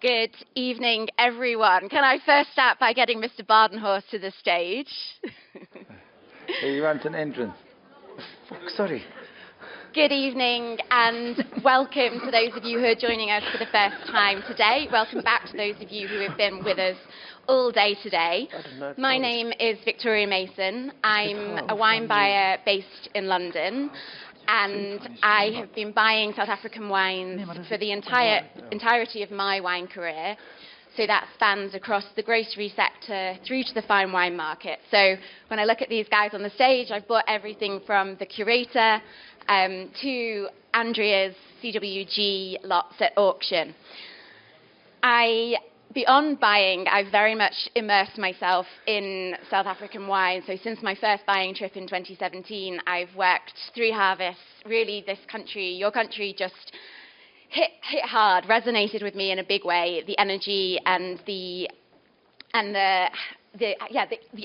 Good evening, everyone. Can I first start by getting Mr. Bardenhorst to the stage? Hey, you want an entrance? Fuck, sorry. Good evening and welcome to those of you who are joining us for the first time today. Welcome back to those of you who have been with us all day today. My name is Victoria Mason. I'm a wine buyer based in London, and I have been buying South African wines for the entirety of my wine career. So that spans across the grocery sector through to the fine wine market. So when I look at these guys on the stage, I've bought everything from the curator to Andrea's CWG lots at auction. Beyond buying, I've very much immersed myself in South African wine. So since my first buying trip in 2017, I've worked through harvests. Really, this country, your country, just hit hard, resonated with me in a big way. The energy and the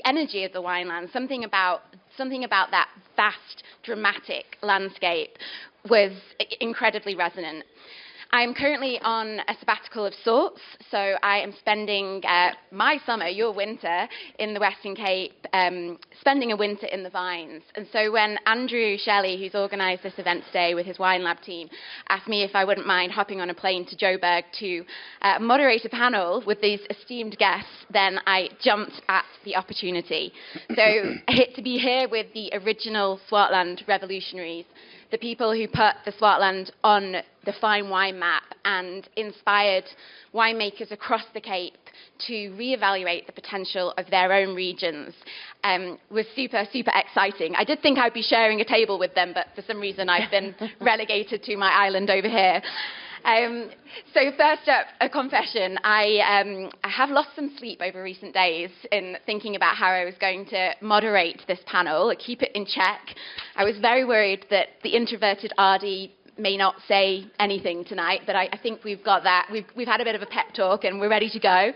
energy of the wineland. Something about that vast, dramatic landscape was incredibly resonant. I'm currently on a sabbatical of sorts, so I am spending my summer, your winter, in the Western Cape, spending a winter in the vines. And so when Andrew Shelley, who's organised this event today with his Wine Lab team, asked me if I wouldn't mind hopping on a plane to Joburg to moderate a panel with these esteemed guests, then I jumped at the opportunity. So to be here with the original Swartland revolutionaries, the people who put the Swartland on the fine wine map and inspired winemakers across the Cape to reevaluate the potential of their own regions was super, super exciting. I did think I'd be sharing a table with them, but for some reason I've been relegated to my island over here. So first up, a confession. I have lost some sleep over recent days in thinking about how I was going to moderate this panel, keep it in check. I was very worried that the introverted Ardy may not say anything tonight, but I think we've got that. We've had a bit of a pep talk and we're ready to go.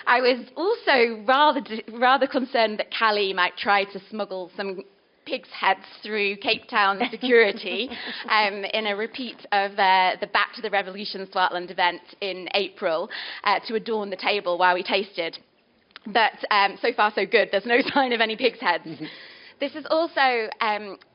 I was also rather concerned that Callie might try to smuggle some pigs' heads through Cape Town security in a repeat of the Back to the Revolution Swartland event in April to adorn the table while we tasted. But so far so good. There's no sign of any pigs' heads. This is also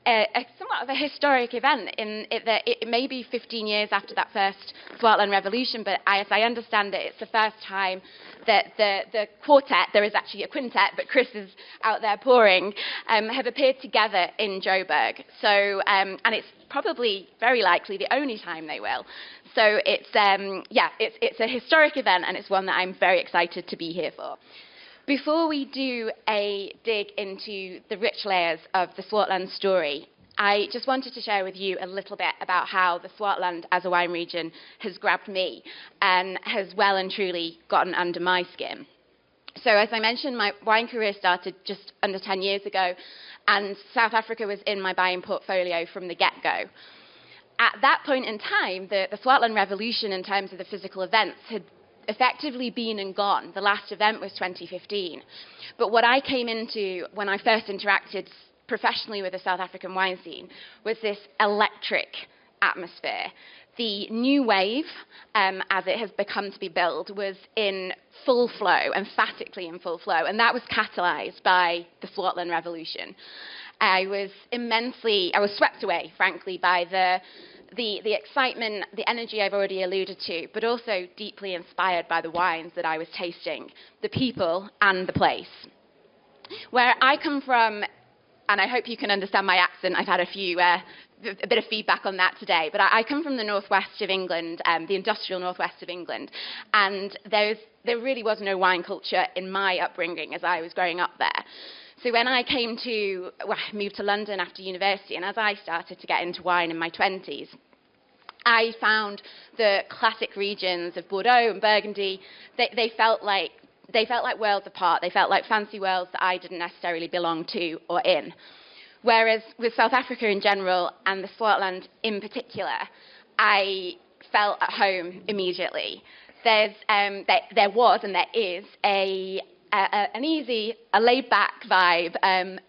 somewhat of a historic event in that it may be 15 years after that first Swartland Revolution, but as I understand it, it's the first time that the quartet, there is actually a quintet, but Chris is out there pouring, have appeared together in Joburg. So, and it's probably very likely the only time they will. So it's a historic event, and it's one that I'm very excited to be here for. Before we do a dig into the rich layers of the Swartland story, I just wanted to share with you a little bit about how the Swartland as a wine region has grabbed me and has well and truly gotten under my skin. So as I mentioned, my wine career started just under 10 years ago, and South Africa was in my buying portfolio from the get-go. At that point in time, the Swartland Revolution, in terms of the physical events, had effectively been and gone. The last event was 2015. But what I came into when I first interacted professionally with the South African wine scene was this electric atmosphere. The new wave, as it has become to be billed, was in full flow, emphatically in full flow, and that was catalyzed by the Swartland Revolution. I was swept away, frankly, by the excitement, the energy I've already alluded to, but also deeply inspired by the wines that I was tasting, the people and the place. Where I come from, and I hope you can understand my accent, I've had a bit of feedback on that today, but I come from the northwest of England, the industrial northwest of England, and there really was no wine culture in my upbringing as I was growing up there. So when I moved to London after university, and as I started to get into wine in my 20s, I found the classic regions of Bordeaux and Burgundy, they felt like worlds apart. They felt like fancy worlds that I didn't necessarily belong to or in. Whereas with South Africa in general, and the Swartland in particular, I felt at home immediately. There was and there is an easy, laid-back vibe,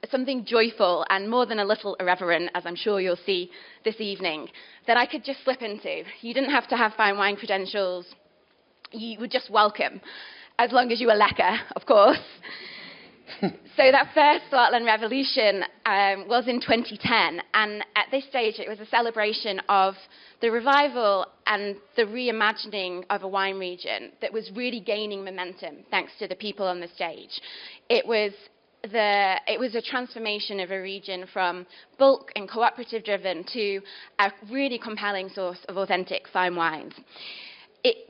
something joyful and more than a little irreverent, as I'm sure you'll see this evening, that I could just slip into. You didn't have to have fine wine credentials. you were just welcome, as long as you were lekker, of course. So that first Swartland revolution was in 2010, and at this stage it was a celebration of the revival and the reimagining of a wine region that was really gaining momentum thanks to the people on the stage. It was a transformation of a region from bulk and cooperative driven to a really compelling source of authentic fine wines.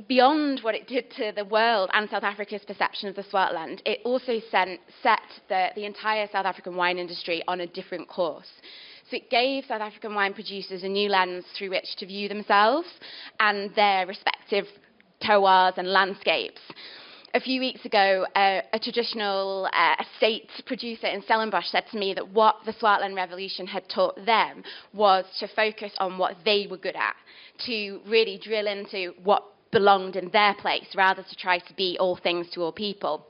Beyond what it did to the world and South Africa's perception of the Swartland, it also set the entire South African wine industry on a different course. So it gave South African wine producers a new lens through which to view themselves and their respective terroirs and landscapes. A few weeks ago, a traditional estate producer in Stellenbosch said to me that what the Swartland Revolution had taught them was to focus on what they were good at, to really drill into what belonged in their place, rather to try to be all things to all people.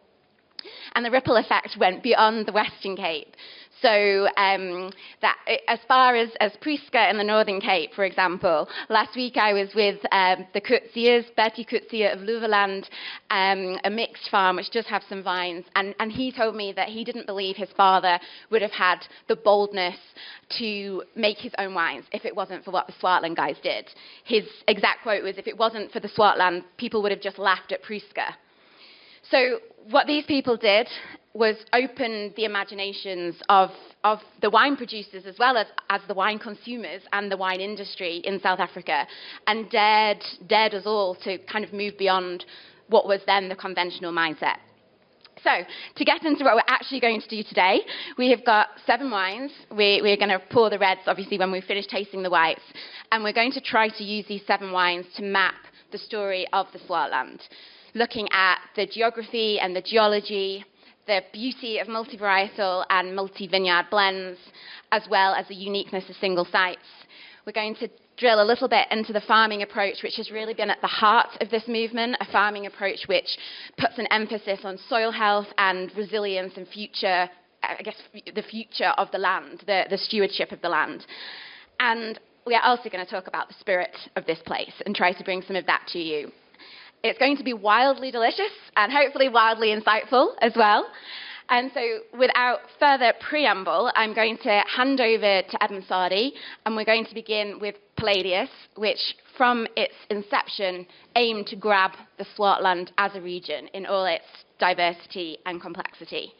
And the ripple effect went beyond the Western Cape. So that as far as Prieska in the Northern Cape, for example, last week I was with the Coetzee, Bertie Coetzee of Luverland, a mixed farm which does have some vines, and he told me that he didn't believe his father would have had the boldness to make his own wines if it wasn't for what the Swartland guys did. His exact quote was, "If it wasn't for the Swartland, people would have just laughed at Prieska." So what these people did was open the imaginations of the wine producers as well as the wine consumers and the wine industry in South Africa, and dared us all to kind of move beyond what was then the conventional mindset. So, to get into what we're actually going to do today, we have got 7 wines. We're going to pour the reds, obviously, when we finish tasting the whites, and we're going to try to use these 7 wines to map the story of the Swartland, looking at the geography and the geology, the beauty of multi-varietal and multi-vineyard blends, as well as the uniqueness of single sites. We're going to drill a little bit into the farming approach, which has really been at the heart of this movement, a farming approach which puts an emphasis on soil health and resilience and future, I guess, the future of the land, the stewardship of the land. And we are also going to talk about the spirit of this place and try to bring some of that to you. It's going to be wildly delicious and hopefully wildly insightful as well. And so without further preamble, I'm going to hand over to Eben Sardi, and we're going to begin with Palladius, which from its inception aimed to grab the Swartland as a region in all its diversity and complexity.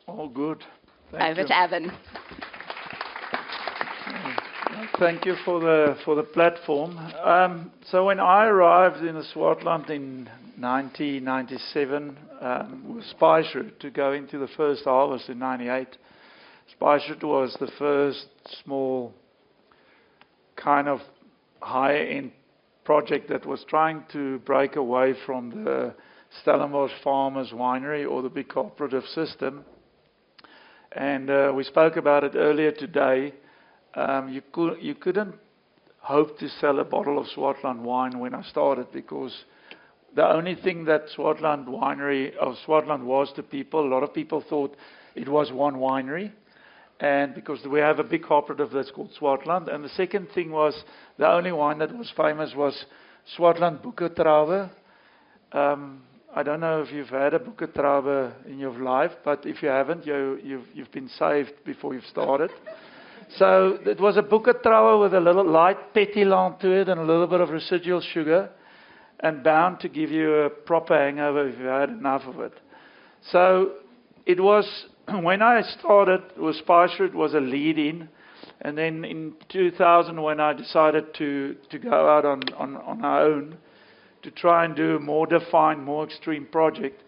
All good. Over to Eben. Thank you for the platform. So when I arrived in the Swartland in 1997 with Spiceroot to go into the first harvest in 98, Spiceroot was the first small kind of high-end project that was trying to break away from the Stellenbosch Farmers Winery or the big cooperative system. And we spoke about it earlier today. You couldn't hope to sell a bottle of Swartland wine when I started, because the only thing that Swartland was to people, a lot of people thought it was one winery, and because we have a big cooperative that's called Swartland. And the second thing was, the only wine that was famous was Swartland Boeketraube. I don't know if you've had a Boeketraube in your life, but if you haven't, you've been saved before you've started. So it was a Boeketraube with a little light pétillant to it and a little bit of residual sugar, and bound to give you a proper hangover if you had enough of it. So it was, when I started with Spiceroot, it was a lead-in, and then in 2000 when I decided to go out on our own to try and do a more defined, more extreme project,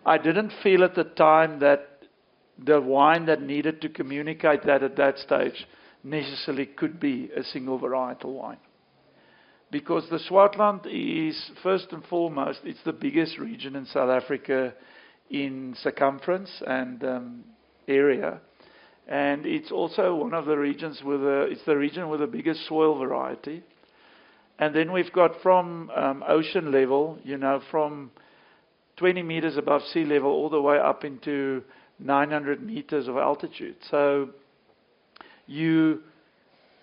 I didn't feel at the time that the wine that needed to communicate that at that stage necessarily could be a single varietal wine. Because the Swartland is, first and foremost, it's the biggest region in South Africa in circumference and area. And it's also one of the regions it's the region with the biggest soil variety. And then we've got from ocean level, from 20 meters above sea level all the way up into 900 meters of altitude. So you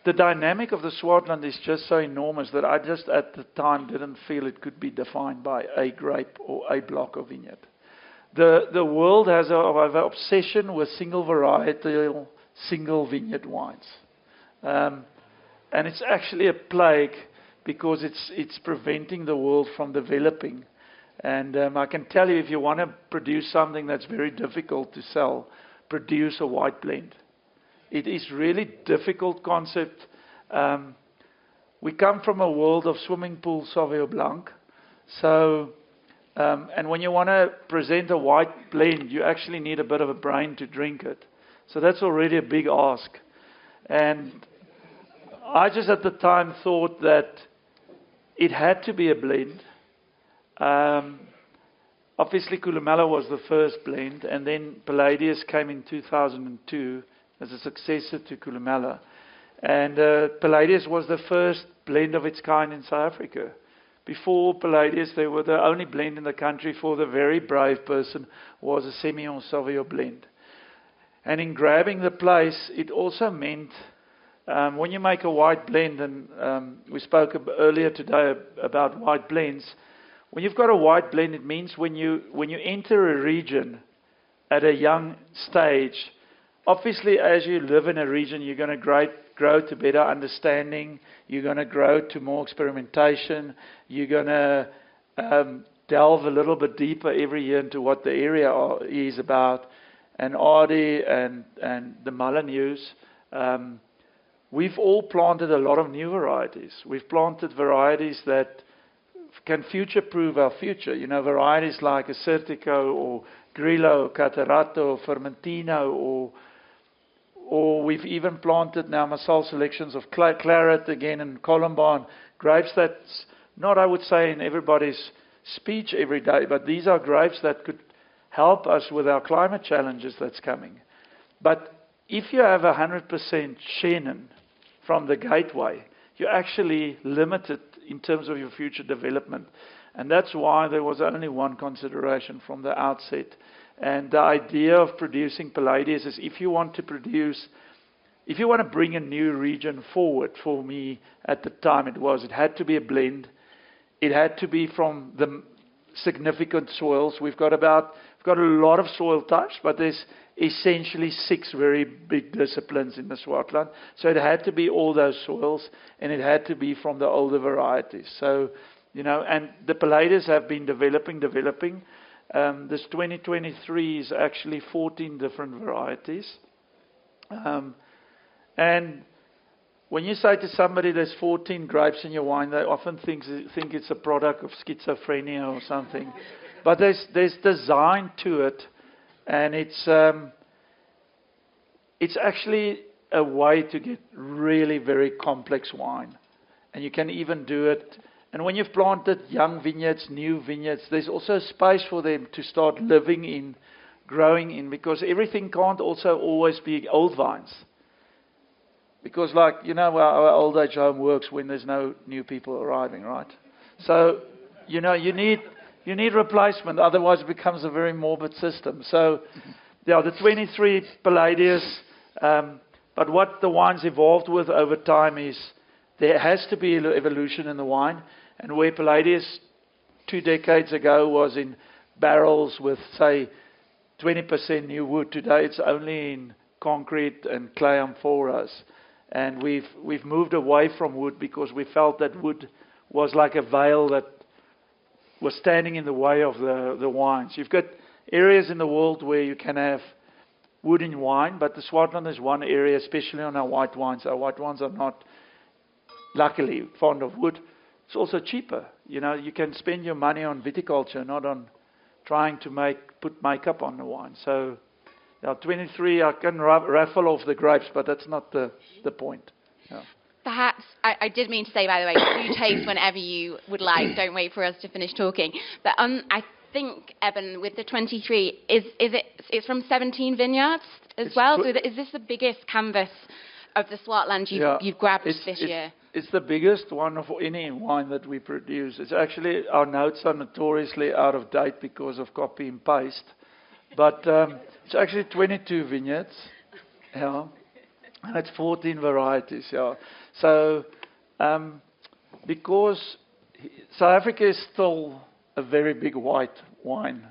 the dynamic of the Swartland is just so enormous that I just at the time didn't feel it could be defined by a grape or a block of vineyard. The world has an obsession with single varietal, single vineyard wines. And it's actually a plague because it's preventing the world from developing. And I can tell you, if you want to produce something that's very difficult to sell, produce a white blend. It is really difficult concept. We come from a world of swimming pool Sauvignon Blanc. So, and when you want to present a white blend, you actually need a bit of a brain to drink it. So that's already a big ask. And I just at the time thought that it had to be a blend. Obviously, Columella was the first blend, and then Palladius came in 2002 as a successor to Columella. And Palladius was the first blend of its kind in South Africa. Before Palladius, they were the only blend in the country for the very brave person was a Semillon Sauvignon blend. And in grabbing the place, it also meant when you make a white blend, and we spoke earlier today about white blends. When you've got a white blend, it means when you enter a region at a young stage, obviously as you live in a region, you're going to grow to better understanding, you're going to grow to more experimentation, you're going to delve a little bit deeper every year into what the area is about. And Ardi and the Molyneux, we've all planted a lot of new varieties. We've planted varieties that can future-proof our future. You know, varieties like Acertico or Grillo, Catarato, Fermentino, or we've even planted now Massal selections of Claret again and Colombine, grapes that's not, I would say, in everybody's speech every day, but these are grapes that could help us with our climate challenges that's coming. But if you have 100% Chenin from the gateway, you're actually limited in terms of your future development. And that's why there was only one consideration from the outset. And the idea of producing Palladius is if you want to bring a new region forward, for me at the time it had to be a blend. It had to be from the significant soils. We've got a lot of soil types, but there's essentially 6 very big disciplines in the Swartland. So it had to be all those soils, and it had to be from the older varieties. So, you know, and the Palladius have been developing. This 2023 is actually 14 different varieties. And when you say to somebody there's 14 grapes in your wine, they often think it's a product of schizophrenia or something. But there's design to it, and it's actually a way to get really very complex wine. And you can even do it. And when you've planted young vineyards, new vineyards, there's also space for them to start living in, growing in, because everything can't also always be old vines. Because, like, you know, our old age home works when there's no new people arriving, right? So, you know, you need replacement, otherwise it becomes a very morbid system. So, yeah, the 23 Palladius, but what the wine's evolved with over time is there has to be evolution in the wine. And where Palladius 2 decades ago was in barrels with, say, 20% new wood, today it's only in concrete and clay amphoras. And we've moved away from wood because we felt that wood was like a veil that was standing in the way of the wines. You've got areas in the world where you can have wood in wine, but the Swartland is one area, especially on our white wines. Our white wines are not, luckily, fond of wood. It's also cheaper. You know, you can spend your money on viticulture, not on trying to put makeup on the wine. So, now 23, I can raffle off the grapes, but that's not the point. Yeah. Perhaps, I did mean to say, by the way, do taste whenever you would like. Don't wait for us to finish talking. But I think, Eben, with the 23, it's from 17 vineyards as well? So is this the biggest canvas of the Swartland you've grabbed this year? It's the biggest one of any wine that we produce. It's actually, our notes are notoriously out of date because of copy and paste. But it's actually 22 vineyards. Yeah. And it's 14 varieties, yeah. So, because South Africa is still a very big white wine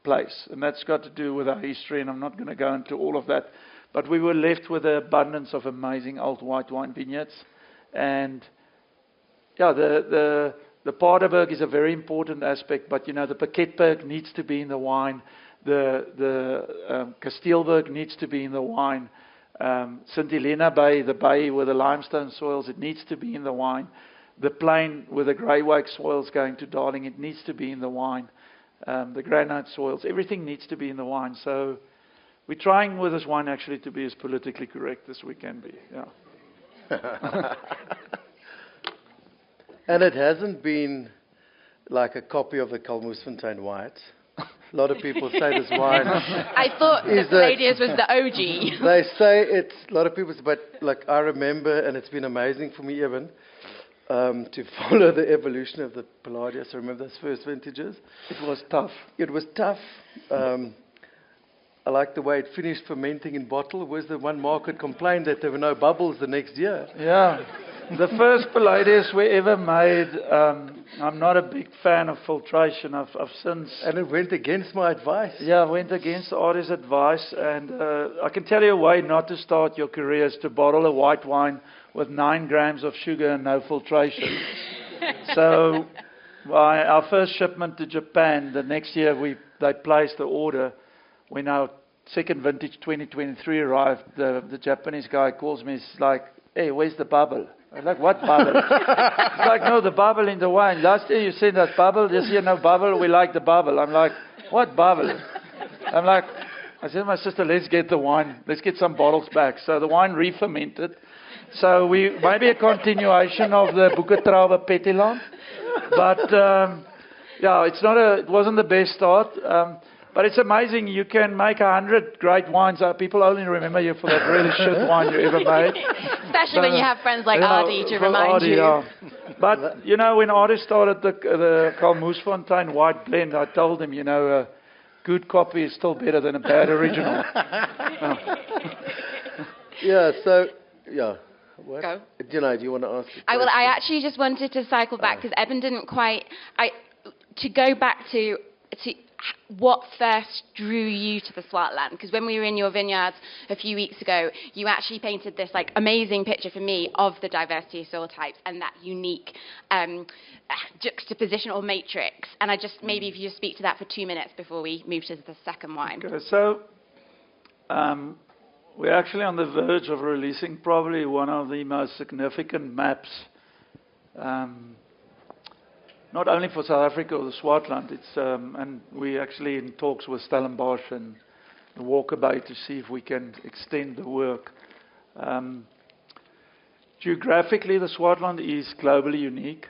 place, and that's got to do with our history, and I'm not going to go into all of that, but we were left with an abundance of amazing old white wine vineyards, and yeah, the Paardeberg is a very important aspect, but the Pakketberg needs to be in the wine, the Kasteelberg needs to be in the wine, St. Helena Bay, the bay with the limestone soils, it needs to be in the wine. The plain with the grey-wake soils going to Darling, it needs to be in the wine. The granite soils, everything needs to be in the wine. So we're trying with this wine actually to be as politically correct as we can be. Yeah. And it hasn't been like a copy of the Kalmoesfontein White. A lot of people say this wine. I thought the Palladius was the OG. They say it's a lot of people, but like I remember, and it's been amazing for me even to follow the evolution of the Palladius. I remember those first vintages. It was tough. It was tough. I like the way it finished fermenting in bottle. Whereas the one market complained that there were no bubbles the next year. Yeah. The first Palladius we ever made, I'm not a big fan of filtration. I've since... And it went against my advice. Yeah, went against Ari's advice. And I can tell you a way not to start your career is to bottle a white wine with 9 grams of sugar and no filtration. So our first shipment to Japan, the next year they placed the order. When our second vintage 2023 arrived, the Japanese guy calls me, he's like, "Hey, where's the bubble?" I'm like, "What bubble?" He's like, "No, the bubble in the wine. Last year you said that bubble, this year no bubble, we like the bubble." I'm like, "What bubble?" I said to my sister, "Let's get the wine, let's get some bottles back." So the wine re-fermented. So maybe a continuation of the Boeketraube Petillon. But yeah, it wasn't the best start. But it's amazing, you can make 100 great wines. People only remember you for that really shit wine you ever made. Especially when you have friends like Adi to remind you. Yeah. But, when Adi started the Kalmoesfontein white blend, I told him, a good copy is still better than a bad original. What? Go. Do you want to ask? I actually just wanted to cycle back because Eben didn't quite... to go back to what first drew you to the Swartland? Because when we were in your vineyards a few weeks ago, you actually painted this amazing picture for me of the diversity of soil types and that unique juxtaposition or matrix. And maybe if you just speak to that for 2 minutes before we move to the second wine. Okay, so we're actually on the verge of releasing probably one of the most significant maps. Not only for South Africa or the Swartland, and we're actually in talks with Stellenbosch and the Walker Bay to see if we can extend the work. Geographically, the Swartland is globally unique.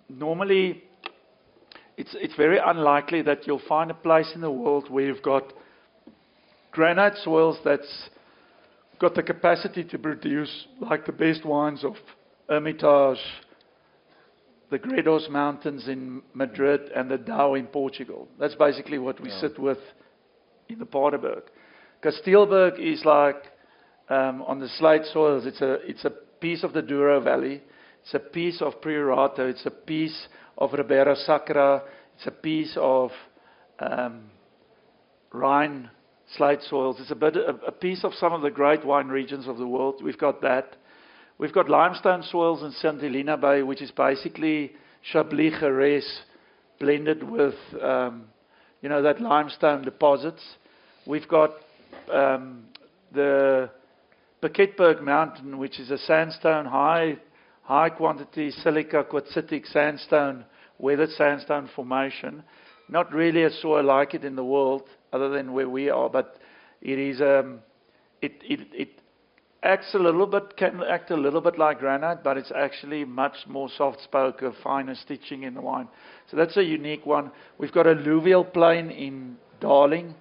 Normally, it's very unlikely that you'll find a place in the world where you've got granite soils that's got the capacity to produce like the best wines of Hermitage, the Gredos Mountains in Madrid, and the Dow in Portugal. That's basically what we sit with in the Paardeberg. Kasteelberg is like on the slate soils. It's a piece of the Douro Valley. It's a piece of Priorato. It's a piece of Ribeira Sacra. It's a piece of Rhine slate soils. It's a piece of some of the great wine regions of the world. We've got that. We've got limestone soils in St. Helena Bay, which is basically Chablis Jerez blended with, that limestone deposits. We've got the Pakketberg Mountain, which is a sandstone, high quantity silica quartzitic sandstone, weathered sandstone formation. Not really a soil like it in the world, other than where we are, but it is it acts a little bit, can act a little bit like granite, but it's actually much more soft-spoken, finer stitching in the wine. So that's a unique one. We've got alluvial plain in Darling,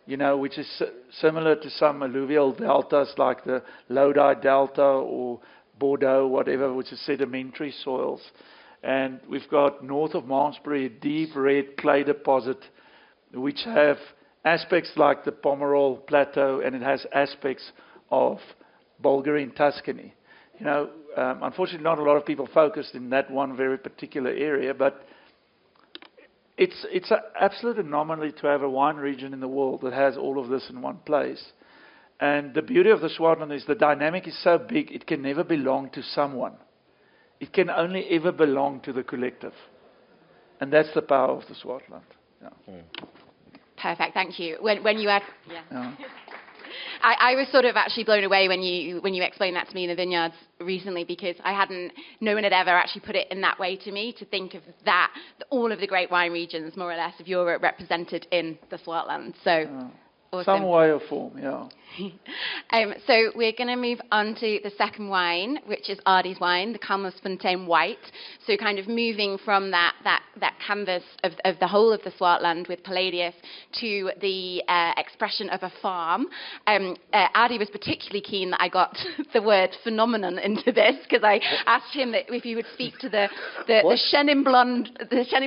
which is similar to some alluvial deltas like the Lodi Delta or Bordeaux, whatever, which is sedimentary soils. And we've got north of Malmesbury a deep red clay deposit, which have aspects like the Pomerol Plateau, and it has aspects of Bulgarian Tuscany. You know, unfortunately, not a lot of people focused in that one very particular area, but it's an absolute anomaly to have a wine region in the world that has all of this in one place. And the beauty of the Swartland is the dynamic is so big, it can never belong to someone. It can only ever belong to the collective. And that's the power of the Swartland. Yeah. Perfect, thank you. When you had... Yeah. I was sort of actually blown away when you explained that to me in the vineyards recently, because no one had ever actually put it in that way to me, to think of that, all of the great wine regions, more or less, of Europe represented in the Swartland. So, awesome. Some way or form, yeah. So we're going to move on to the second wine, which is Ardy's wine, the Kalmersfontein White. So kind of moving from that canvas of the whole of the Swartland with Palladius to the expression of a farm. Ardy was particularly keen that I got the word phenomenon into this, because I asked him that if he would speak to the Chenin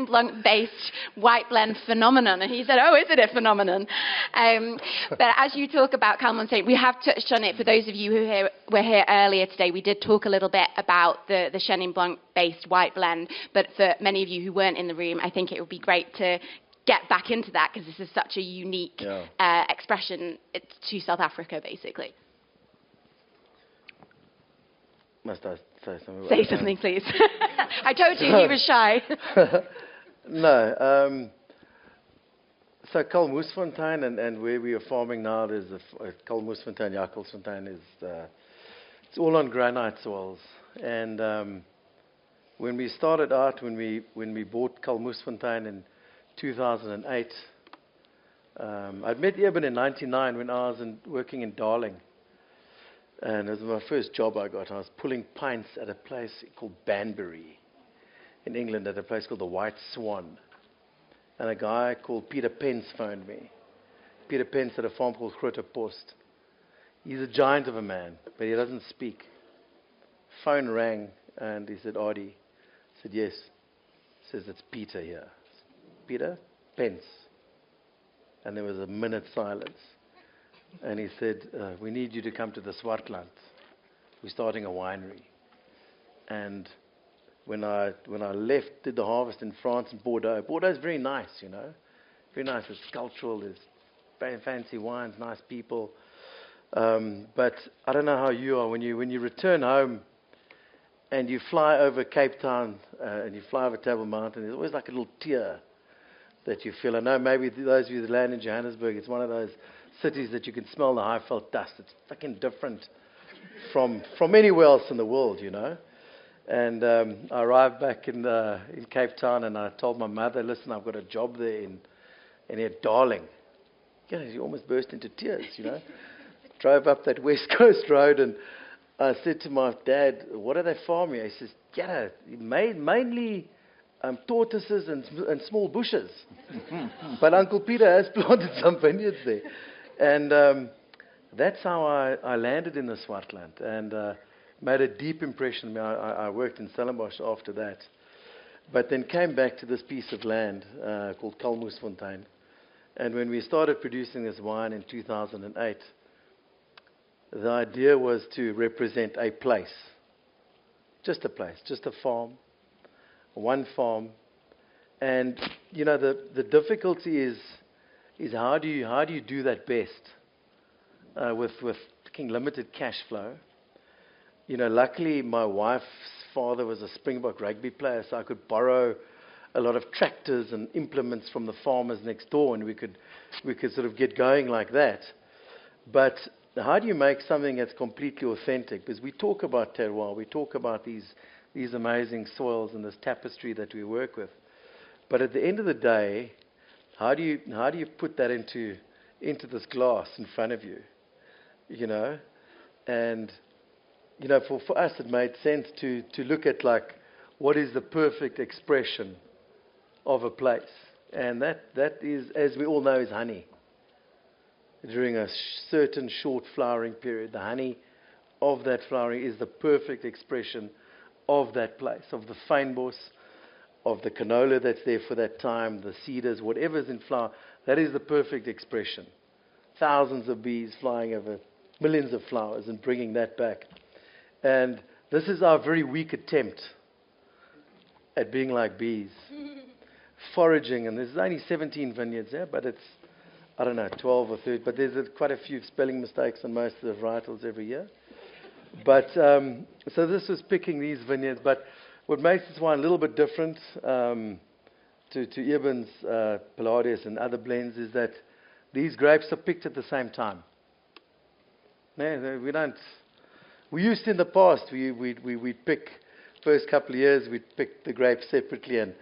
Blanc based white blend phenomenon, and he said, "Oh, is it a phenomenon?" But as you talk about Kalmersfontein, we have touched on it. For those of you who were here earlier today, we did talk a little bit about the Chenin Blanc-based white blend, but for many of you who weren't in the room, I think it would be great to get back into that, because this is such a unique expression to South Africa, basically. Must I say something? Say something, please. I told you he was shy. No. So Kalmersfontein and where we are farming now, there's Kalmersfontein, Jakkalsfontein is it's all on granite soils. And when we started out, when we bought Kalmersfontein in 2008, I'd met Eben in '99 when I was working in Darling, and it was my first job I got. I was pulling pints at a place called Banbury in England, at a place called the White Swan. And a guy called Peter Pence phoned me. Peter Pence at a farm called Grote Post. He's a giant of a man, but he doesn't speak. Phone rang, and he said, "Ardy." I said, "Yes." He says, "It's Peter here." Said, "Peter Pence." And there was a minute silence. And he said, "We need you to come to the Swartland. We're starting a winery." And when I left, did the harvest in France and Bordeaux. Bordeaux is very nice, you know. Very nice. It's cultural. There's very fancy wines, nice people. But I don't know how you are. When you return home and you fly over Cape Town and you fly over Table Mountain, there's always like a little tear that you feel. I know maybe those of you that land in Johannesburg, it's one of those cities that you can smell the high-felt dust. It's fucking different from anywhere else in the world, you know. And I arrived back in Cape Town, and I told my mother, "Listen, I've got a job there in here, Darling." You know, she almost burst into tears, you know. Drove up that West Coast road, and I said to my dad, "What are they farming?" He says, "Yeah, mainly tortoises and small bushes." But Uncle Peter has planted some vineyards there. And that's how I landed in the Swartland, and made a deep impression on me. I worked in Stellenbosch after that, but then came back to this piece of land called Kalmersfontein. And when we started producing this wine in 2008, the idea was to represent a place. Just a place, just a farm, one farm. And, you know, the difficulty is how do you do that best with limited cash flow? You know, luckily my wife's father was a Springbok rugby player, so I could borrow a lot of tractors and implements from the farmers next door, and we could sort of get going like that. But how do you make something that's completely authentic? Because we talk about terroir, we talk about these amazing soils and this tapestry that we work with. But at the end of the day, how do you put that into this glass in front of you? You know, and you know, for us, it made sense to look at, like, what is the perfect expression of a place. And that is, as we all know, is honey. During a certain short flowering period, the honey of that flowering is the perfect expression of that place, of the fynbos, of the canola that's there for that time, the cedars, whatever's in flower. That is the perfect expression. Thousands of bees flying over millions of flowers, and bringing that back. And this is our very weak attempt at being like bees. Foraging, and there's only 17 vineyards there, but it's, I don't know, 12 or 13, but there's quite a few spelling mistakes on most of the varietals every year. But, so this was picking these vineyards, but what makes this wine a little bit different to Eben's Palladius and other blends is that these grapes are picked at the same time. No, we don't. We used to in the past, we'd pick, first couple of years, we'd pick the grapes separately and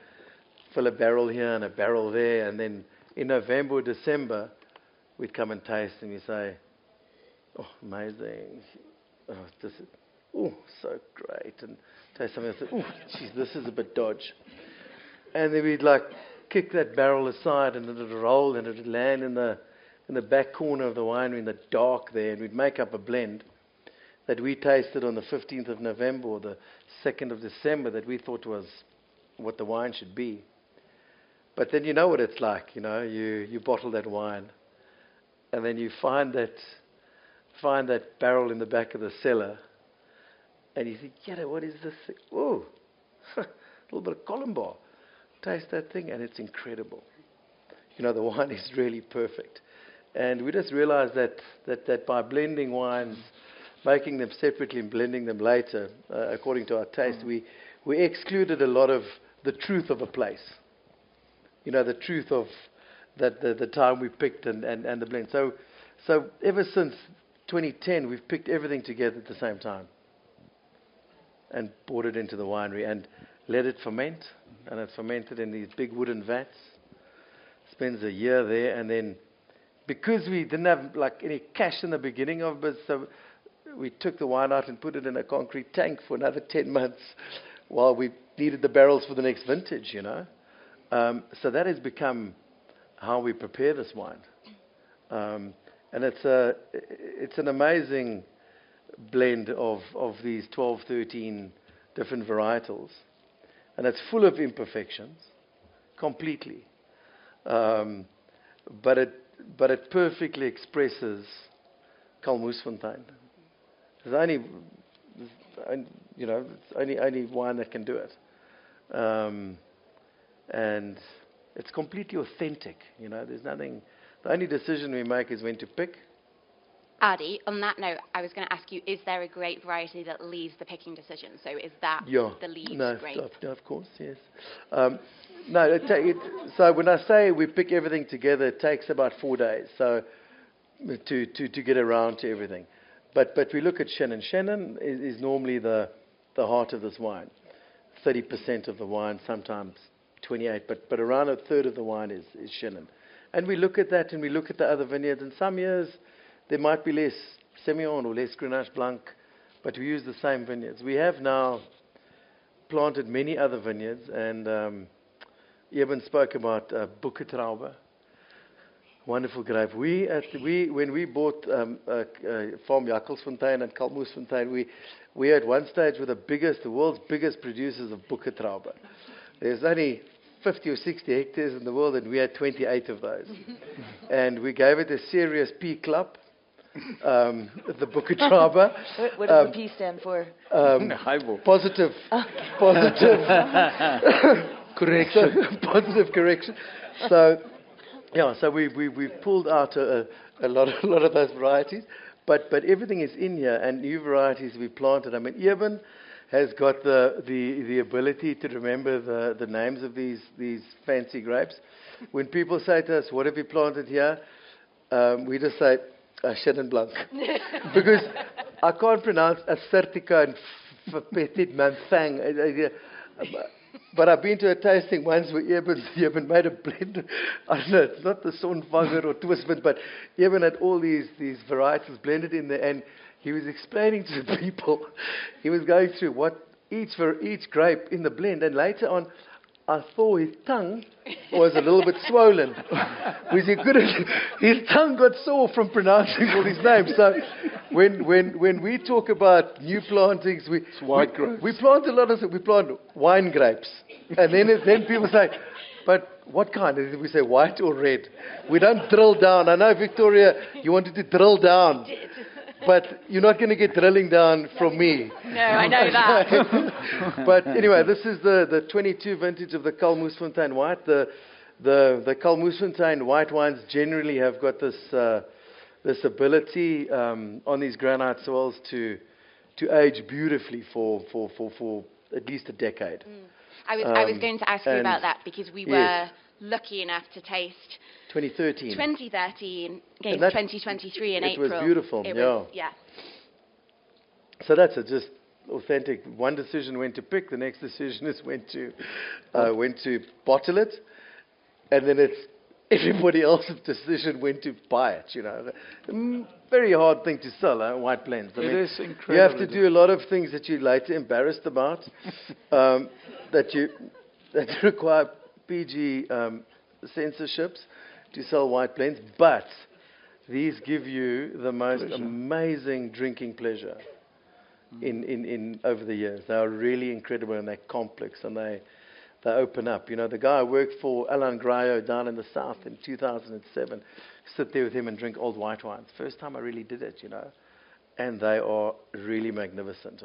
fill a barrel here and a barrel there, and then in November or December, we'd come and taste and we say, oh, amazing. Oh, this is, oh, so great. And taste something and say, oh, geez, this is a bit dodge. And then we'd like kick that barrel aside and it would roll and it would land in the back corner of the winery in the dark there, and we'd make up a blend that we tasted on the 15th of November or the 2nd of December that we thought was what the wine should be. But then you know what it's like, you know, you bottle that wine and then you find that barrel in the back of the cellar and you think, yeah, what is this thing? Oh, a little bit of Columbar. Taste that thing and it's incredible. You know, the wine is really perfect. And we just realized that by blending wines, making them separately and blending them later, according to our taste, we excluded a lot of the truth of a place. You know, the truth of that the time we picked and the blend. So ever since 2010, we've picked everything together at the same time and brought it into the winery and let it ferment. And it's fermented in these big wooden vats. Spends a year there, and then because we didn't have like any cash in the beginning of it, so we took the wine out and put it in a concrete tank for another 10 months while we needed the barrels for the next vintage, you know. So that has become how we prepare this wine. And it's an amazing blend of these 12, 13 different varietals. And it's full of imperfections, completely. But it perfectly expresses Kalmoesfontein. There's only wine that can do it. And it's completely authentic, you know, there's nothing, the only decision we make is when to pick. Adi, on that note, I was going to ask you, is there a grape variety that leaves the picking decision? So is that the lead grape? No, of course, yes. So when I say we pick everything together, it takes about 4 days so to get around to everything. But we look at Chenin. Chenin is normally the heart of this wine. 30% of the wine, sometimes 28, but around a third of the wine is Chenin. And we look at that and we look at the other vineyards, and some years there might be less Semillon or less Grenache Blanc, but we use the same vineyards. We have now planted many other vineyards, and Eben spoke about Boeketraube, wonderful grape. When we bought Farm Jakkelsfontein and Kalmoesfontein, we at one stage were the world's biggest producers of Boeketraube. There's only 50 or 60 hectares in the world, and we had 28 of those. And we gave it a serious P club, the Boeketraube. What does the P stand for? Positive. Correction. Positive correction. So we've pulled out a lot of those varieties, but everything is in here, and new varieties we planted. I mean, Eben has got the ability to remember the names of these fancy grapes. When people say to us, "What have you planted here?" We just say Chenin Blanc, because I can't pronounce Acertica and Petit Manfang. But I've been to a tasting once where Eben made a blend. I don't know, it's not the Sonvanger or Twisman, but Eben had all these varieties blended in there, and he was explaining to the people, he was going through what for each grape in the blend, and later on, I thought his tongue was a little bit swollen. His tongue got sore from pronouncing all these names. So when we talk about new plantings, we plant a lot of we plant wine grapes, and then people say, but what kind? And we say white or red. We don't drill down. I know, Victoria, you wanted to drill down. But you're not going to get drilling down from me. No, I know that. But anyway, this is the 22 vintage of the Kalmoesfontein White. The Kalmoesfontein white wines generally have got this ability on these granite soils to age beautifully for at least a decade. I was going to ask you about that because we were lucky enough to taste 2013 against 2023 in April. It was beautiful. Yeah. So that's just authentic. One decision went to pick. The next decision is went to bottle it, and then everybody else's decision went to buy it. Very hard thing to sell, white blends. It is incredible. You have to do a lot of things that you're later embarrassed about, that require PG censorships to sell white blends. But these give you the most amazing drinking pleasure in over the years. They are really incredible, and they're complex, and they open up. The guy I worked for, Alan Grayo, down in the south in 2007, sit there with him and drink old white wines. First time I really did it, and they are really magnificent.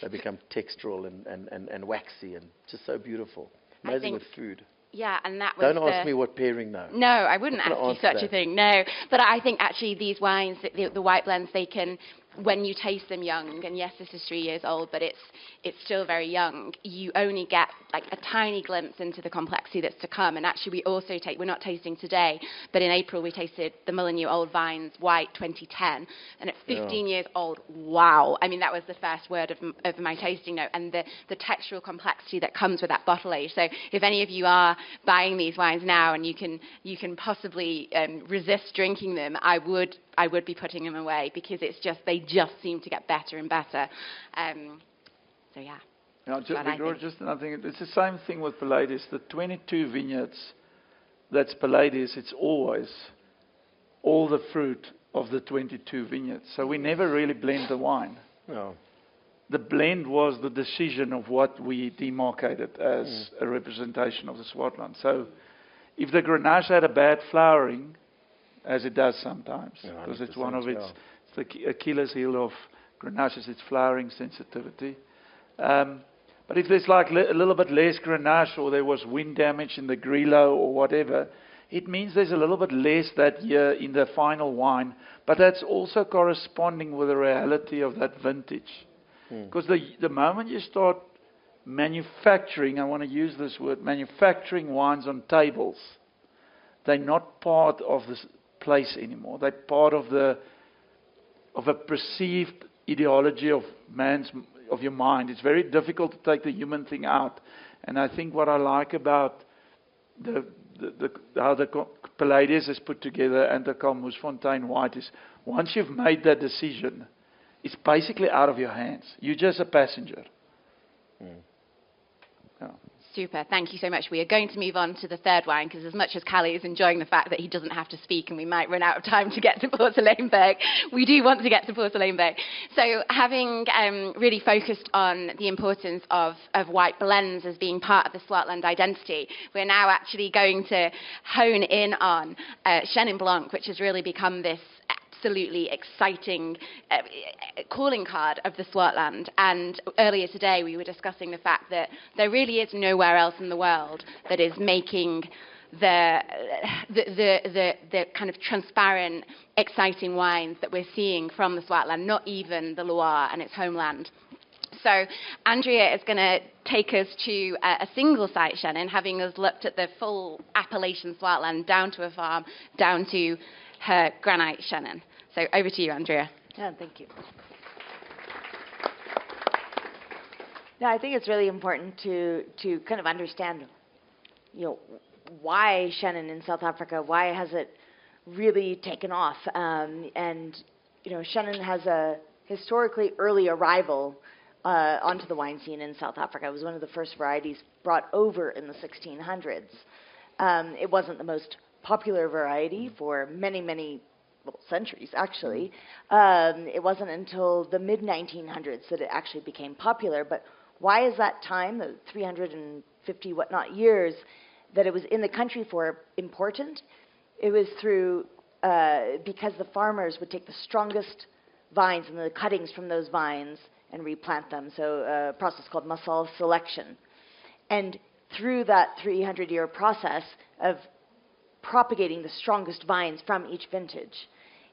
They become textural and waxy and just so beautiful. Amazing with food. Yeah, and that was Don't ask me what pairing now. No, I wouldn't ask you such a thing, no. But I think actually these wines, the white blends, they can, when you taste them young, and yes, this is 3 years old, but it's still very young, you only get like a tiny glimpse into the complexity that's to come. And actually we're not tasting today, but in April we tasted the Molyneux Old Vines White 2010, and at 15 years old, wow. I mean, that was the first word of my tasting note, and the textural complexity that comes with that bottle age. So if any of you are buying these wines now and you can possibly resist drinking them, I would be putting them away, because they just seem to get better and better. So yeah. Just another thing. It's the same thing with Palladius. The 22 vineyards that's Palladius, it's always all the fruit of the 22 vineyards. So we never really blend the wine. No. The blend was the decision of what we demarcated as a representation of the Swartland. So if the Grenache had a bad flowering, as it does sometimes, because it's one of its the Achilles heel of Grenache is its flowering sensitivity. But if there's like a little bit less Grenache, or there was wind damage in the Grillo or whatever, it means there's a little bit less that year in the final wine, but that's also corresponding with the reality of that vintage. Because the moment you start manufacturing, I want to use this word, manufacturing wines on tables, they're not part of this place anymore. They're part of a perceived ideology of your mind. It's very difficult to take the human thing out. And I think what I like about how the Palladius is put together and the Kalmoesfontein White is, once you've made that decision, it's basically out of your hands. You're just a passenger. Yeah. Super. Thank you so much. We are going to move on to the third wine, because as much as Callie is enjoying the fact that he doesn't have to speak and we might run out of time to get to Porcelainberg, we do want to get to Porcelainberg. So having really focused on the importance of white blends as being part of the Swartland identity, we're now actually going to hone in on Chenin Blanc, which has really become this absolutely exciting calling card of the Swartland. And earlier today we were discussing the fact that there really is nowhere else in the world that is making the kind of transparent, exciting wines that we're seeing from the Swartland, not even the Loire and its homeland. So Andrea is going to take us to a single site Chenin, having us looked at the full Appalachian Swartland, down to a farm, down to her granite Chenin. So over to you, Andrea. Yeah, thank you. Now, I think it's really important to kind of understand, why Chenin in South Africa, why has it really taken off? And Chenin has a historically early arrival onto the wine scene in South Africa. It was one of the first varieties brought over in the 1600s. It wasn't the most popular variety for many centuries, actually. It wasn't until the mid-1900s that it actually became popular. But why is that time, the 350 whatnot years, that it was in the country for important? It was through because the farmers would take the strongest vines and the cuttings from those vines and replant them. So a process called mussel selection. And through that 300-year process of propagating the strongest vines from each vintage,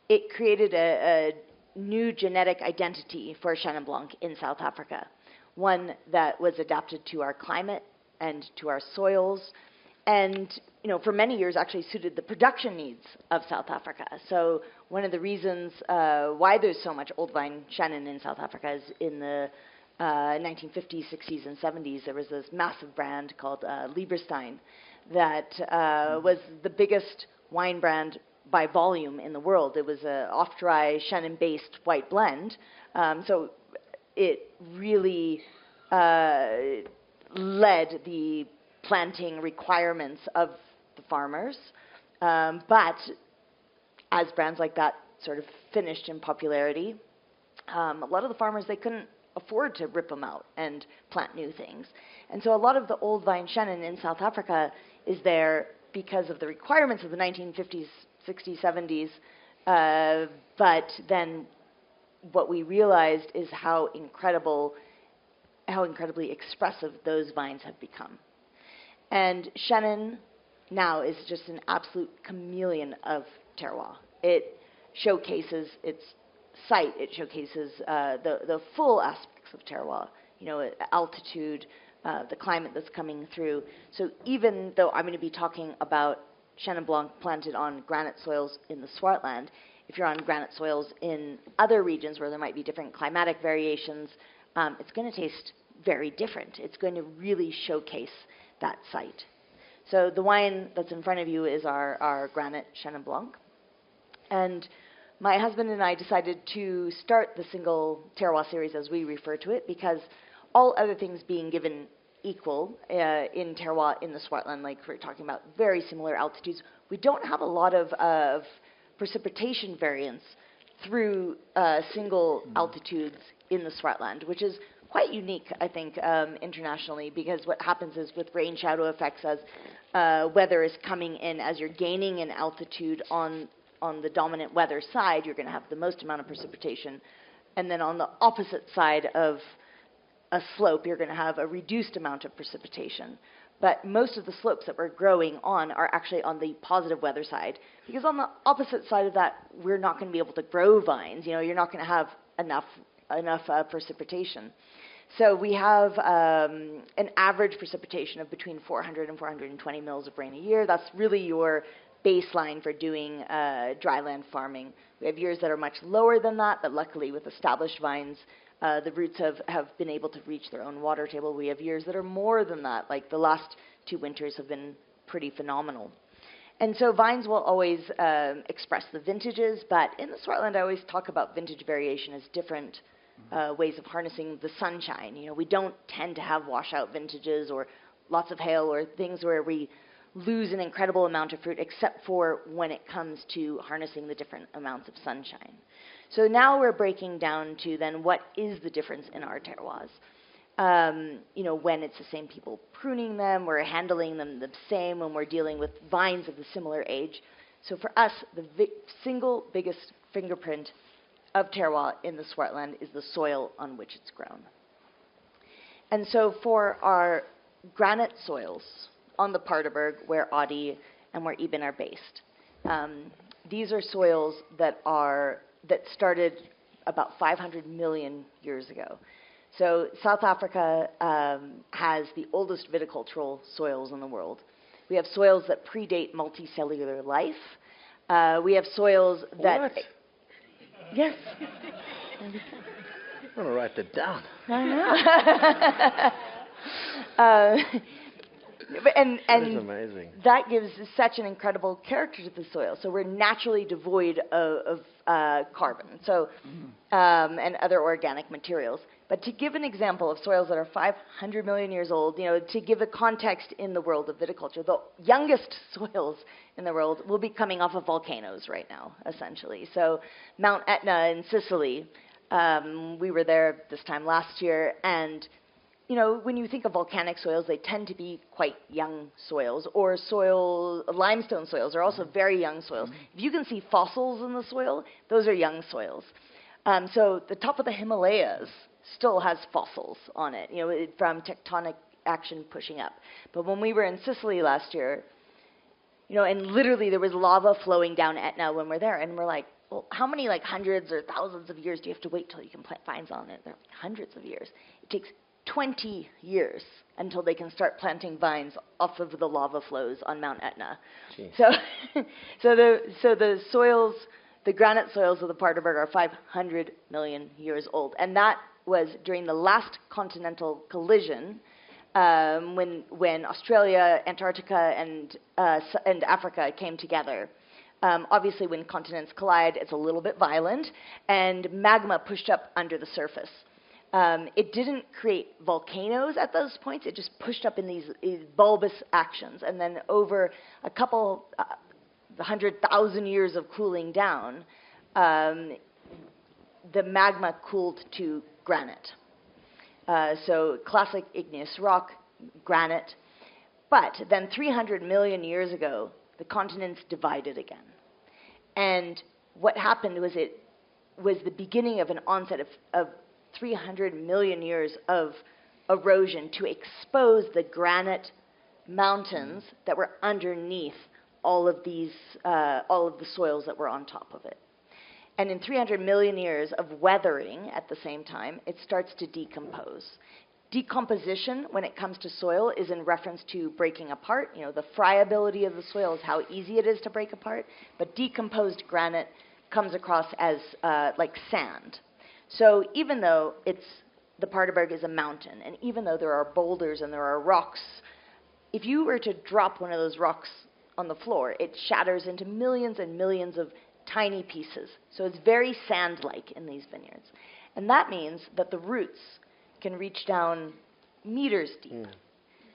it created a new genetic identity for Chenin Blanc in South Africa, one that was adapted to our climate and to our soils, and for many years actually suited the production needs of South Africa. So one of the reasons why there's so much old vine Chenin in South Africa is in the 1950s, 60s, and 70s, there was this massive brand called Lieberstein that was the biggest wine brand by volume in the world. It was an off-dry Chenin-based white blend. So it really led the planting requirements of the farmers. But as brands like that sort of finished in popularity, a lot of the farmers, they couldn't afford to rip them out and plant new things. And so a lot of the old vine Chenin in South Africa is there because of the requirements of the 1950s, 60s, 70s. But then what we realized is how incredibly expressive those vines have become. And Chenin now is just an absolute chameleon of terroir. It showcases its site. It showcases the full aspects of terroir, altitude, the climate that's coming through. So even though I'm going to be talking about Chenin Blanc planted on granite soils in the Swartland, if you're on granite soils in other regions where there might be different climatic variations, it's going to taste very different. It's going to really showcase that site. So the wine that's in front of you is our granite Chenin Blanc. And my husband and I decided to start the single terroir series, as we refer to it, because all other things being given equal in terroir in the Swartland, like we're talking about very similar altitudes, we don't have a lot of precipitation variance through single altitudes in the Swartland, which is quite unique, I think, internationally, because what happens is with rain shadow effects as weather is coming in, as you're gaining in altitude on the dominant weather side, you're going to have the most amount of precipitation. And then on the opposite side of a slope, you're going to have a reduced amount of precipitation. But most of the slopes that we're growing on are actually on the positive weather side, because on the opposite side of that, we're not going to be able to grow vines. You're not going to have enough precipitation. So we have an average precipitation of between 400 and 420 mils of rain a year. That's really your baseline for doing dryland farming. We have years that are much lower than that, but luckily with established vines, the roots have been able to reach their own water table. We have years that are more than that, like the last 2 winters have been pretty phenomenal. And so vines will always express the vintages, but in the Swartland I always talk about vintage variation as different ways of harnessing the sunshine. We don't tend to have washout vintages or lots of hail or things where we lose an incredible amount of fruit, except for when it comes to harnessing the different amounts of sunshine. So now we're breaking down to then what is the difference in our terroirs. When it's the same people pruning them, we're handling them the same when we're dealing with vines of the similar age. So for us, the single biggest fingerprint of terroir in the Swartland is the soil on which it's grown. And so for our granite soils on the Paardeberg, where Audi and where Eben are based, these are soils that started about 500 million years ago. So South Africa has the oldest viticultural soils in the world. We have soils that predate multicellular life. We have soils that... What? Yes. I'm going to write that down. I know. That is amazing. That gives such an incredible character to the soil. So we're naturally devoid of carbon, and other organic materials. But to give an example of soils that are 500 million years old, to give a context in the world of viticulture, the youngest soils in the world will be coming off of volcanoes right now, essentially. So Mount Etna in Sicily, we were there this time last year, and when you think of volcanic soils, they tend to be quite young soils, or limestone soils are also very young soils. If you can see fossils in the soil, those are young soils. So the top of the Himalayas still has fossils on it, from tectonic action pushing up. But when we were in Sicily last year, and literally there was lava flowing down Etna when we're there, and we're like, well, how many hundreds or thousands of years do you have to wait till you can plant vines on it? They're like, hundreds of years. It takes 20 years until they can start planting vines off of the lava flows on Mount Etna. Jeez. So the soils, the granite soils of the Paardeberg are 500 million years old, and that was during the last continental collision, when Australia, Antarctica, and Africa came together. Obviously, when continents collide, it's a little bit violent, and magma pushed up under the surface. It didn't create volcanoes at those points. It just pushed up in these bulbous actions. And then over a couple 100,000 years of cooling down, the magma cooled to granite. So classic igneous rock, granite. But then 300 million years ago, the continents divided again. And what happened was it was the beginning of an onset of 300 million years of erosion to expose the granite mountains that were underneath all of the soils that were on top of it. And in 300 million years of weathering at the same time, it starts to decompose. Decomposition, when it comes to soil, is in reference to breaking apart. The friability of the soil is how easy it is to break apart. But decomposed granite comes across as like sand. So even though the Paardeberg is a mountain, and even though there are boulders and there are rocks, if you were to drop one of those rocks on the floor, it shatters into millions and millions of tiny pieces. So it's very sand-like in these vineyards. And that means that the roots can reach down meters deep.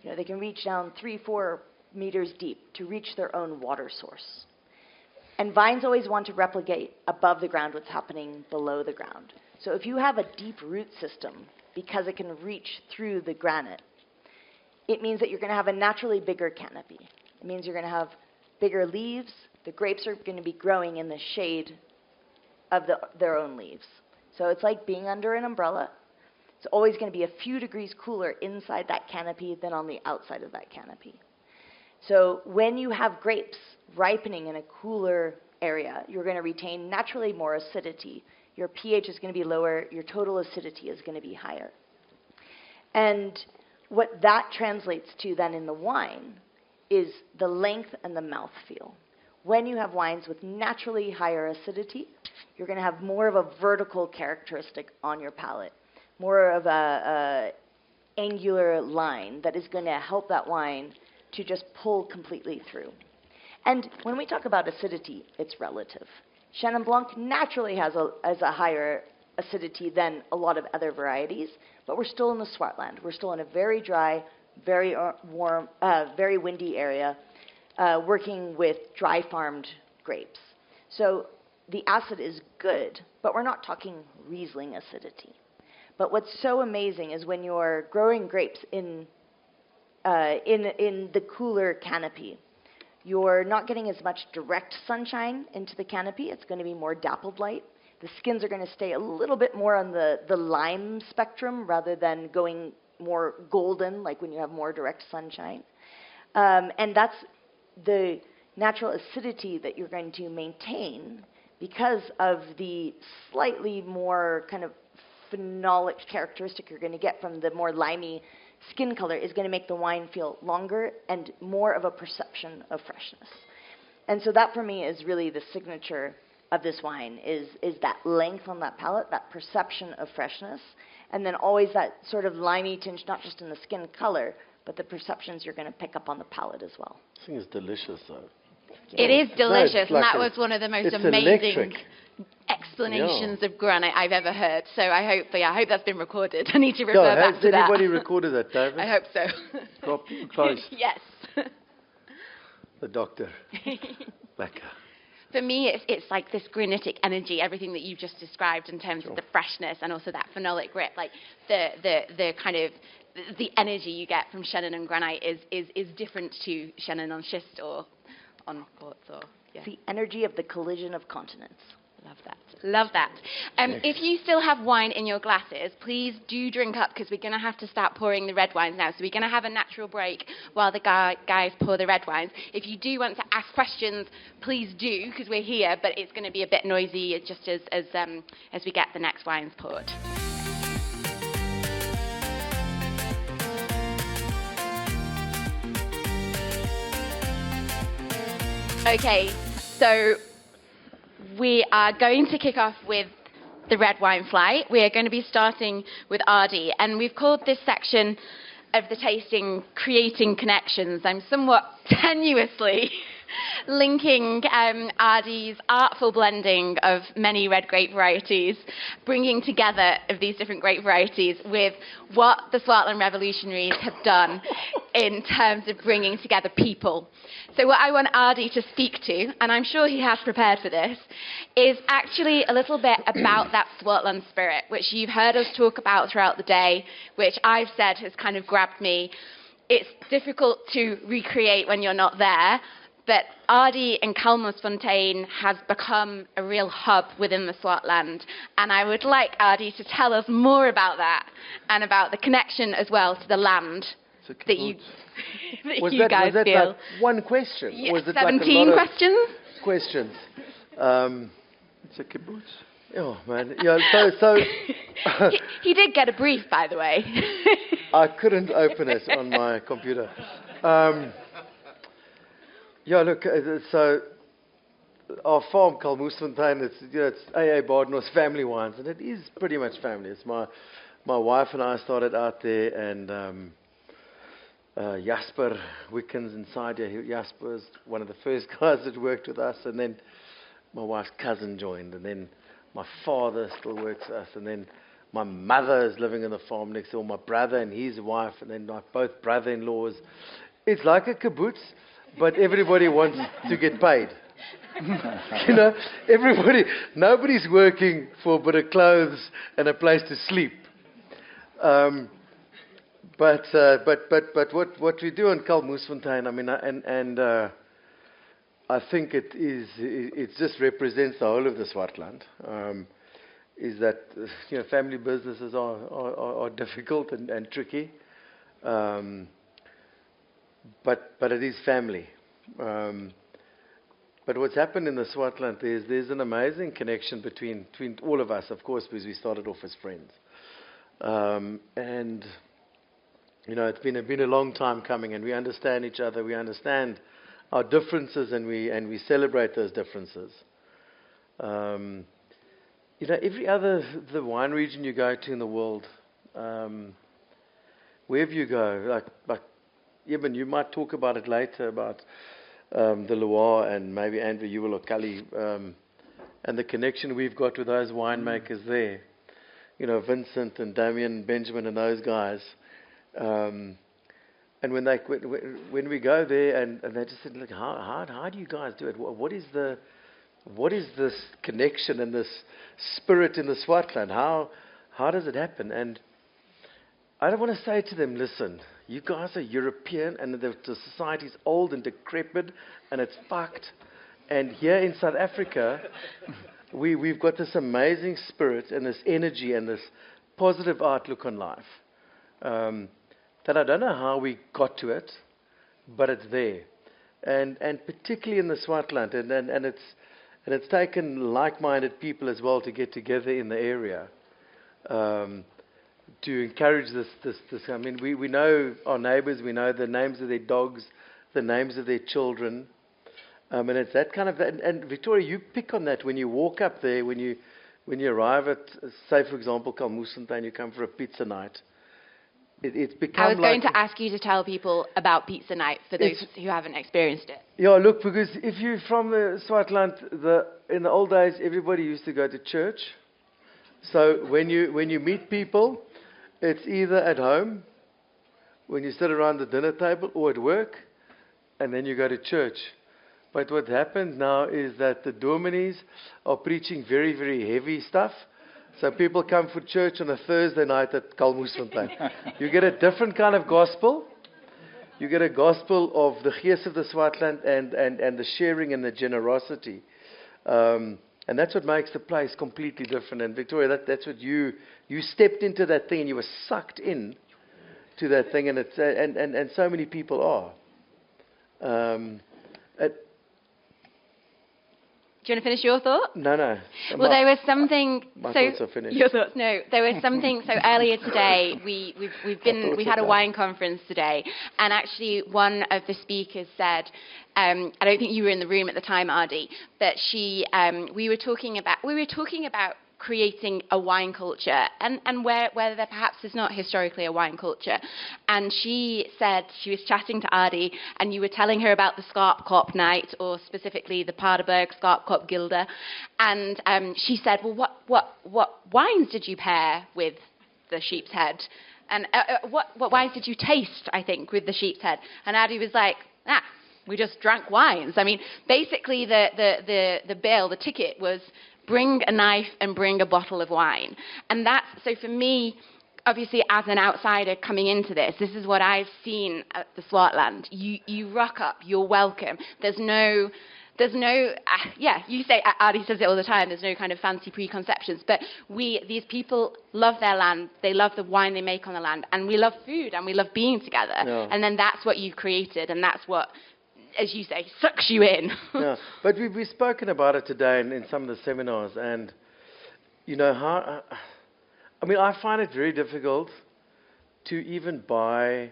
They can reach down 3-4 meters deep to reach their own water source. And vines always want to replicate above the ground what's happening below the ground. So if you have a deep root system, because it can reach through the granite, it means that you're going to have a naturally bigger canopy. It means you're going to have bigger leaves. The grapes are going to be growing in the shade of their own leaves. So it's like being under an umbrella. It's always going to be a few degrees cooler inside that canopy than on the outside of that canopy. So when you have grapes ripening in a cooler area, you're going to retain naturally more acidity. Your pH is going to be lower. Your total acidity is going to be higher. And what that translates to then in the wine is the length and the mouthfeel. When you have wines with naturally higher acidity, you're going to have more of a vertical characteristic on your palate, more of a angular line that is going to help that wine to just pull completely through. And when we talk about acidity, it's relative. Chenin Blanc naturally has a higher acidity than a lot of other varieties, but we're still in the Swartland. We're still in a very dry, very warm, very windy area, working with dry farmed grapes. So the acid is good, but we're not talking Riesling acidity. But what's so amazing is when you're growing grapes in the cooler canopy, you're not getting as much direct sunshine into the canopy. It's going to be more dappled light. The skins are going to stay a little bit more on the lime spectrum rather than going more golden, like when you have more direct sunshine. And that's the natural acidity that you're going to maintain because of the slightly more kind of phenolic characteristic you're going to get from the more limey skin color is going to make the wine feel longer and more of a perception of freshness. And so that for me is really the signature of this wine is that length on that palate, that perception of freshness, and then always that sort of limey tinge, not just in the skin color, but the perceptions you're going to pick up on the palate as well. This thing is delicious, though. It is delicious, and that was one of the most amazing electric explanations of granite I've ever heard. So I hope that's been recorded. I need to refer back has to that. anybody recorded that, David? I hope so. Drop close. Yes. The doctor. Lekker. For me, it's like this granitic energy, everything that you've just described in terms of the freshness and also that phenolic grip, like the kind of the energy you get from Chenin and granite is different to Chenin on schist or on quartz or The energy of the collision of continents. Love that. Love that. If you still have wine in your glasses, please do drink up, because we're going to have to start pouring the red wines now. So we're going to have a natural break while the guys pour the red wines. If you do want to ask questions, please do, because we're here, but it's going to be a bit noisy just as we get the next wines poured. Okay, so we are going to kick off with the red wine flight. We are going to be starting with Ardi, and we've called this section of the tasting Creating Connections. I'm somewhat tenuously linking Ardi's artful blending of many red grape varieties, bringing together of these different grape varieties with what the Swartland revolutionaries have done in terms of bringing together people. So what I want Ardi to speak to, and I'm sure he has prepared for this, is actually a little bit about that Swartland spirit, which you've heard us talk about throughout the day, which I've said has kind of grabbed me. It's difficult to recreate when you're not there, but Ardi and Kalmusfontein has become a real hub within the Swartland. And I would like Ardi to tell us more about that and about the connection as well to the land that you, was guys that feel. Like one question? Yeah, Was it 17 like a lot questions? of questions. It's a kibbutz. Oh, man. Yeah, so he did get a brief, by the way. I couldn't open it on my computer. Yeah, look, so our farm, Kalmusfontein, it's AA Bardenau's family wines, and it is pretty much family. It's my wife and I started out there, and Jasper Wickens inside here. Jasper was one of the first guys that worked with us, and then my wife's cousin joined, and then my father still works with us, and then my mother is living in the farm next door, my brother and his wife, and then like both brother-in-laws. It's like a kibbutz, but everybody wants to get paid. You know, nobody's working for a bit of clothes and a place to sleep. But what we do in Kalmusfontein, I mean, I think it just represents the whole of the Swartland. Is that family businesses are difficult and tricky, but it is family. But what's happened in the Swartland is there's an amazing connection between all of us, of course, because we started off as friends, and it's been a long time coming, and we understand each other, we understand our differences, and we celebrate those differences. Every other the wine region you go to in the world, wherever you go, like Eben, you might talk about it later about the Loire, and maybe Andrew, you will, or Kali, and the connection we've got with those winemakers there. Vincent and Damien, Benjamin, and those guys. And when we go there, and they just said, look, how do you guys do it? What is this connection and this spirit in the Swartland? How does it happen? And I don't want to say to them, listen, you guys are European, and the society's old and decrepit, and it's fucked. And here in South Africa, we've got this amazing spirit and this energy and this positive outlook on life. That I don't know how we got to it, but it's there, and particularly in the Swartland, and it's taken like-minded people as well to get together in the area to encourage this. I mean, we know our neighbours, we know the names of their dogs, the names of their children, and it's that kind of. And Victoria, you pick on that when you walk up there, when you arrive at, say for example, Kalmusfontein, you come for a pizza night. It's become. I was going to ask you to tell people about pizza night for those who haven't experienced it. Yeah, look, because if you're from the Swartland, in the old days, everybody used to go to church. So when you meet people, it's either at home, when you sit around the dinner table, or at work, and then you go to church. But what happens now is that the dominees are preaching very, very heavy stuff. So people come for church on a Thursday night at Kalmusfontein. You get a different kind of gospel. You get a gospel of the gees of the Swartland and the sharing and the generosity. And And that's what makes the place completely different. And Victoria, that's what you stepped into that thing and you were sucked in to that thing, and it's and so many people are. Do you want to finish your thought? No. Well, there was something. My so thoughts are finished. Your thoughts? No, there was something. So earlier today, we had a wine conference today, and actually one of the speakers said, I don't think you were in the room at the time, Adi, but we were talking about creating a wine culture and where there perhaps is not historically a wine culture. And she said she was chatting to Adi, and you were telling her about the Skarpkop night, or specifically the Paardeberg Skarpkop Gilder, and she said, well, what wines did you pair with the sheep's head? And what wines did you taste, I think, with the sheep's head? And Adi was like, we just drank wines. I mean, basically the bill, the ticket was bring a knife and bring a bottle of wine. And that's, so for me, obviously as an outsider coming into this is what I've seen at the Swartland. You rock up, you're welcome. There's no, you say, Adi says it all the time, there's no kind of fancy preconceptions, but these people love their land, they love the wine they make on the land, and we love food, and we love being together. Yeah. And then that's what you've created, and that's what, as you say, sucks you in. Yeah, but we've spoken about it today in some of the seminars, and I find it very difficult to even buy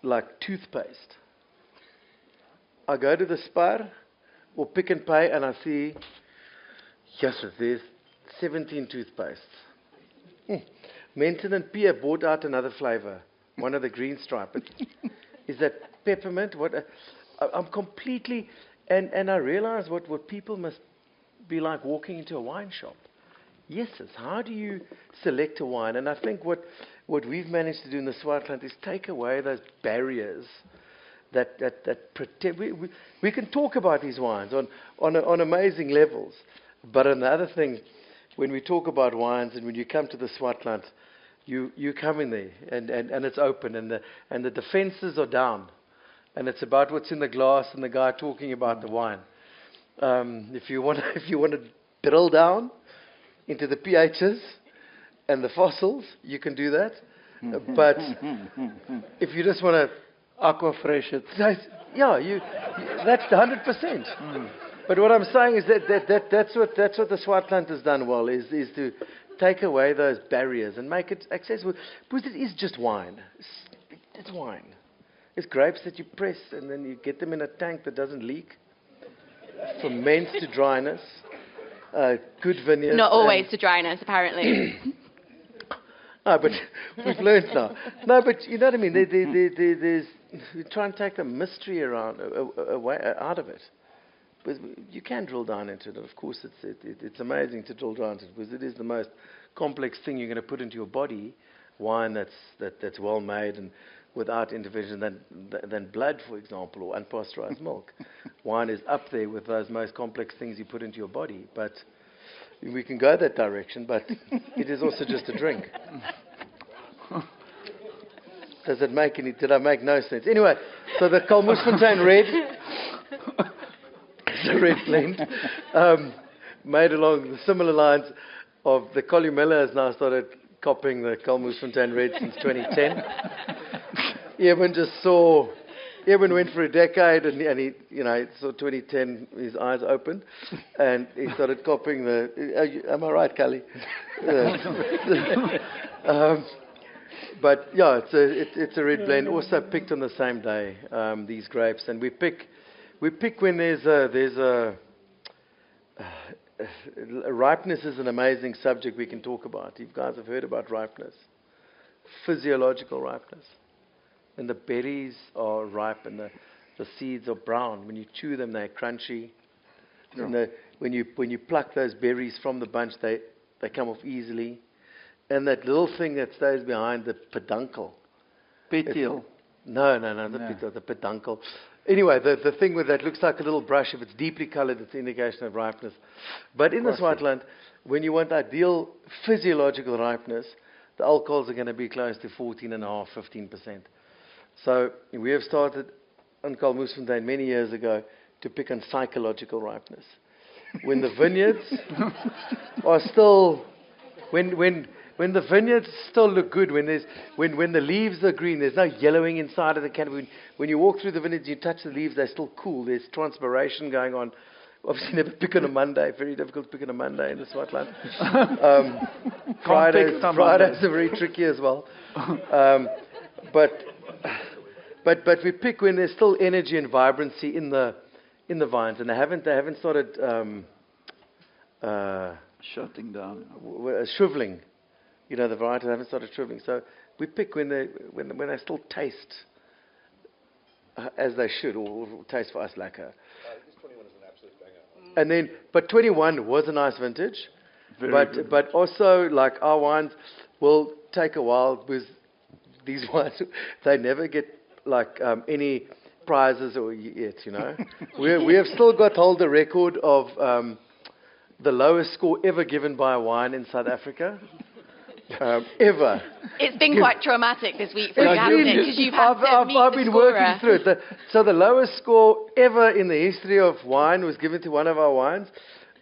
like toothpaste. I go to the Spar or Pick n Pay and I see, yes, there's 17 toothpastes. Menton and Pia bought out another flavor, one of the green stripe. Is that peppermint? I'm completely, and I realize what people must be like walking into a wine shop. Yes, how do you select a wine? And I think what we've managed to do in the Swartland is take away those barriers that protect. We can talk about these wines on amazing levels, but another thing, when we talk about wines and when you come to the Swartland, you come in there and it's open and the defences are down. And it's about what's in the glass and the guy talking about the wine. If you want to drill down into the pHs and the fossils, you can do that. But if you just want to aqua fresh it, that's 100%. But what I'm saying is that's what the Swartland has done well is to take away those barriers and make it accessible, because it is just wine. It's wine. It's grapes that you press and then you get them in a tank that doesn't leak. Ferments to dryness. Good vineyards. Not always to dryness, apparently. No, but we've learned now. No, but you know what I mean? There's we try and take the mystery away out of it. But you can drill down into it. Of course, it's amazing to drill down into it, because it is the most complex thing you're going to put into your body. Wine that's well made and without intervention than blood, for example, or unpasteurized milk. Wine is up there with those most complex things you put into your body. But we can go that direction, but it is also just a drink. Does it make any... Did I make no sense? Anyway, so the Kalmoesfontein Red... it's a red blend. Made along the similar lines of... The Columella has now started copying the Kalmoesfontein Red since 2010. Eben went for a decade, and he saw 2010, his eyes opened, and he started copying am I right, Kelly? But yeah, it's a red blend, also picked on the same day, these grapes, and we pick when there's a ripeness is an amazing subject we can talk about. You guys have heard about ripeness, physiological ripeness. And the berries are ripe and the seeds are brown. When you chew them, they're crunchy. Yeah. And when you pluck those berries from the bunch, they come off easily. And that little thing that stays behind, the peduncle. Petiole. No, the peduncle. Anyway, the thing with that looks like a little brush. If it's deeply colored, it's an indication of ripeness. But in the Swartland, when you want ideal physiological ripeness, the alcohols are going to be close to 14.5%, 15%. So we have started on Kalmoesfontein many years ago to pick on psychological ripeness. when the vineyards are still, when the vineyards still look good, when the leaves are green, there's no yellowing inside of the canopy. When you walk through the vineyards, you touch the leaves, they're still cool. There's transpiration going on. Obviously, never pick on a Monday. Very difficult to pick on a Monday in the Swartland. Fridays are very tricky as well. But we pick when there's still energy and vibrancy in the vines, and they haven't started Shutting down. Shriveling. You know, the varieties haven't started shriveling. So we pick when they still taste as they should, or taste for us like a. This 21 is an absolute banger. And then, but 21 was a nice vintage. But also, like, our wines will take a while, because these wines, they never get like any prizes or yet, you know. we have still got hold the record of the lowest score ever given by a wine in South Africa. Ever. It's been quite traumatic this week for you, hasn't it? Because you've had to meet I've the been scorer. working through it. So the lowest score ever in the history of wine was given to one of our wines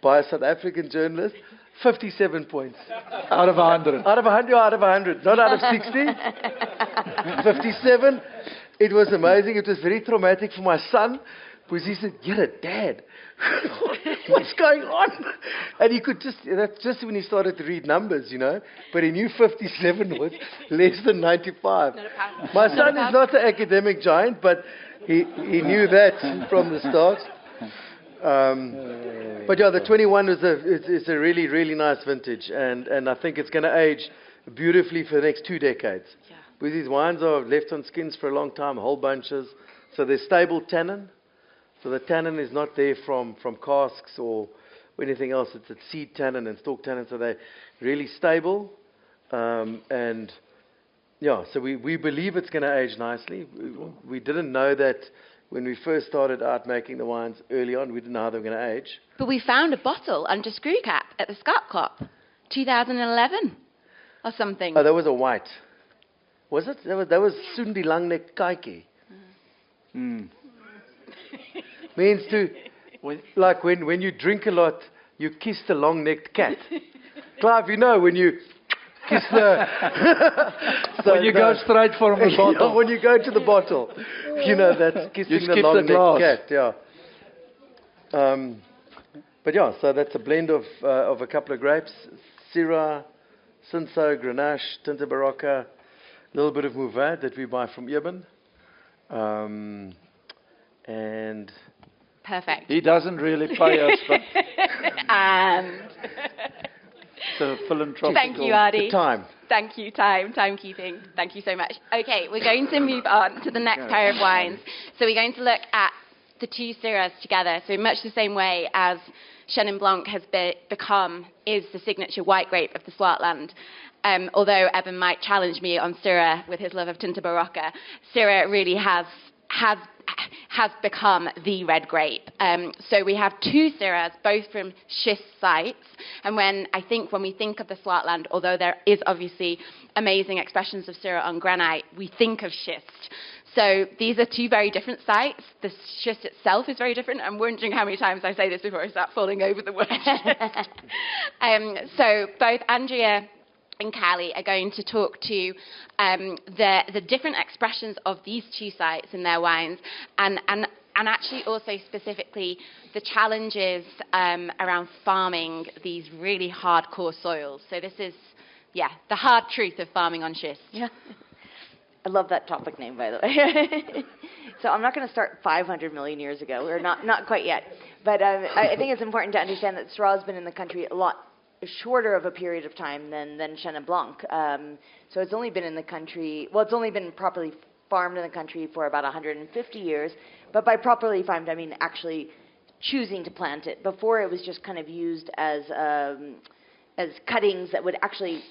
by a South African journalist. 57 points. Out of 100. Out of 100, out of 100. Not out of 60. 57. It was amazing. It was very traumatic for my son, because he said, "You're a dad. What's going on?" And he could that's just when he started to read numbers, you know. But he knew 57 was less than 95. My son is not an academic giant, but he knew that from the start. But yeah, the 21 is a really, really nice vintage, and I think it's going to age beautifully for the next 2 decades. Yeah. Because these wines are left on skins for a long time, whole bunches, so there's stable tannin. So the tannin is not there from casks or anything else. It's a seed tannin and stalk tannin, so they're really stable. And yeah, so we believe it's going to age nicely. We didn't know that when we first started out making the wines early on. We didn't know how they were going to age. But we found a bottle under screw cap at the Scott 2011 or something. Oh, that was a white. Was it? That was Sundi Langnek Kaiki. Means to, like when you drink a lot, you kiss the long-necked cat. Clive, you know, when you kiss the... When you go straight from the bottle. When you go to the bottle, you know, that's kissing the long-necked cat. Yeah. But yeah, so that's a blend of a couple of grapes: Syrah, Cinsault, Grenache, Tinta Barocca, a little bit of Mourvèdre that we buy from Eben. And Perfect. He doesn't really pay us, but And the philanthropical. thank you, Ardy. the time. Thank you, timekeeping. Thank you so much. Okay, we're going to move on to the next pair of wines. So we're going to look at the two Syrahs together. So much the same way as Chenin Blanc has become is the signature white grape of the Swartland. Although Eben might challenge me on Syrah with his love of Tinta Barocca, Syrah really has become the red grape. So we have two Syrahs, both from schist sites. And when we think of the Swartland, although there is obviously amazing expressions of Syrah on granite, we think of schist. So these are two very different sites. The schist itself is very different. I'm wondering how many times I say this before I start falling over the word schist. So both Andrea and Callie are going to talk to the different expressions of these two sites in their wines, and actually also specifically the challenges around farming these really hardcore soils. So this is, the hard truth of farming on schist. Yeah. I love that topic name, by the way. So I'm not going to start 500 million years ago. We're not quite yet. But I think it's important to understand that Syrah has been in the country a lot shorter of a period of time than Chenin Blanc. So it's only been in the country, it's only been properly farmed in the country for about 150 years. But by properly farmed, I mean actually choosing to plant it. Before, it was just kind of used as cuttings that would actually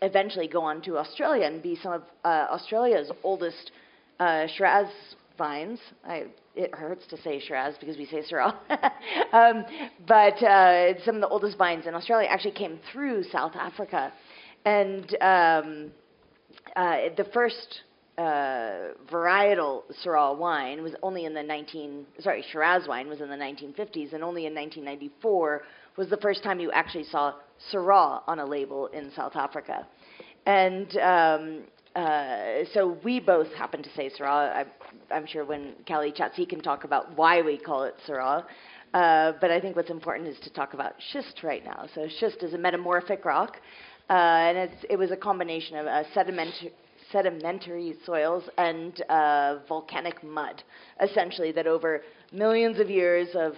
eventually go on to Australia and be some of Australia's oldest Shiraz vines. It hurts to say Shiraz because we say Syrah. But some of the oldest vines in Australia actually came through South Africa. And the first varietal Syrah wine was only in the Shiraz wine was in the 1950s, and only in 1994 was the first time you actually saw Syrah on a label in South Africa. And so we both happen to say Syrah. I'm sure when Callie chats, he can talk about why we call it Syrah. But I think what's important is to talk about schist right now. So schist is a metamorphic rock, and it was a combination of sedimentary soils and volcanic mud, essentially, that over millions of years of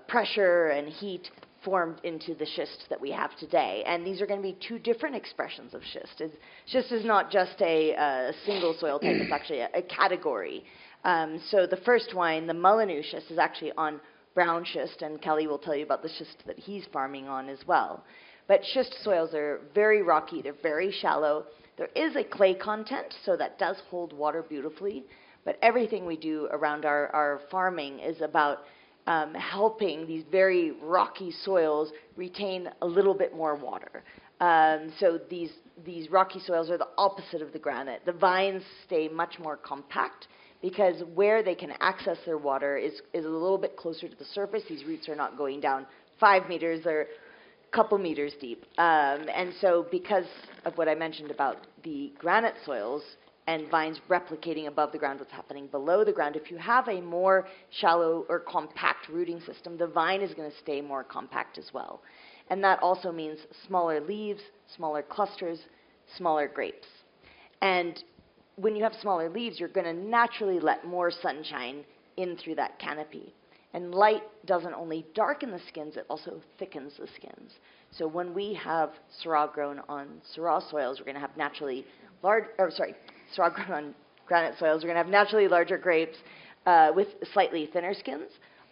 pressure and heat formed into the schist that we have today. And these are going to be two different expressions of schist. Schist is not just a single soil type, it's actually a category. So the first wine, the Mullineux schist, is actually on brown schist, and Kelly will tell you about the schist that he's farming on as well. But schist soils are very rocky, they're very shallow. There is a clay content, so that does hold water beautifully, but everything we do around our farming is about helping these very rocky soils retain a little bit more water. So these rocky soils are the opposite of the granite. The vines stay much more compact because where they can access their water is a little bit closer to the surface. These roots are not going down 5 meters, they're a couple meters deep. And so because of what I mentioned about the granite soils and vines replicating above the ground what's happening below the ground, if you have a more shallow or compact rooting system, the vine is going to stay more compact as well. And that also means smaller leaves, smaller clusters, smaller grapes. And when you have smaller leaves, you're going to naturally let more sunshine in through that canopy. And light doesn't only darken the skins, it also thickens the skins. So when we have Syrah grown on Syrah soils, we're going to have Syrah grown on granite soils, we're going to have naturally larger grapes with slightly thinner skins.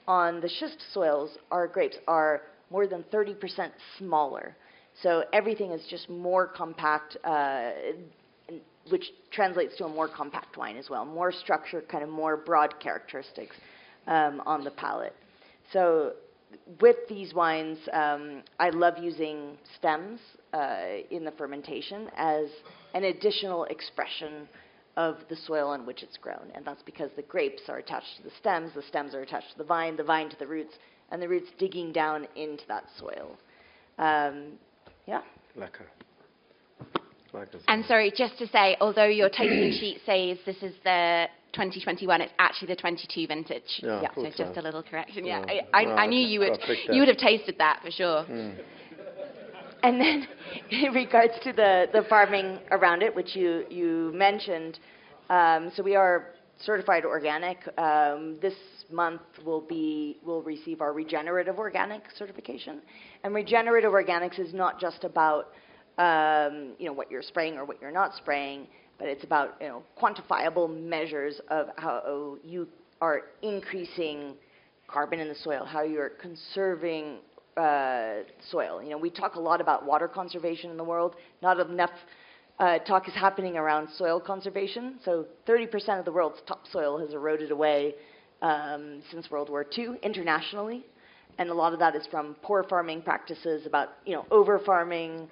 On the schist soils, our grapes are more than 30% smaller. So everything is just more compact, which translates to a more compact wine as well. More structure, kind of more broad characteristics on the palate. So with these wines, I love using stems in the fermentation as an additional expression of the soil on which it's grown. And that's because the grapes are attached to the stems are attached to the vine to the roots, and the roots digging down into that soil. Yeah. Lekker. And sorry, just to say, although your tasting sheet says this is the 2021, it's actually the 22 vintage. Yeah, So just a little correction. Yeah. I knew you would have tasted that for sure. Mm. And then in regards to the farming around it, which you mentioned, so we are certified organic. This month we'll receive our regenerative organic certification. And regenerative organics is not just about what you're spraying or what you're not spraying, but it's about quantifiable measures of how you are increasing carbon in the soil, how you're conserving soil. We talk a lot about water conservation in the world. Not enough talk is happening around soil conservation. So 30% of the world's topsoil has eroded away since World War II internationally, and a lot of that is from poor farming practices, about over farming,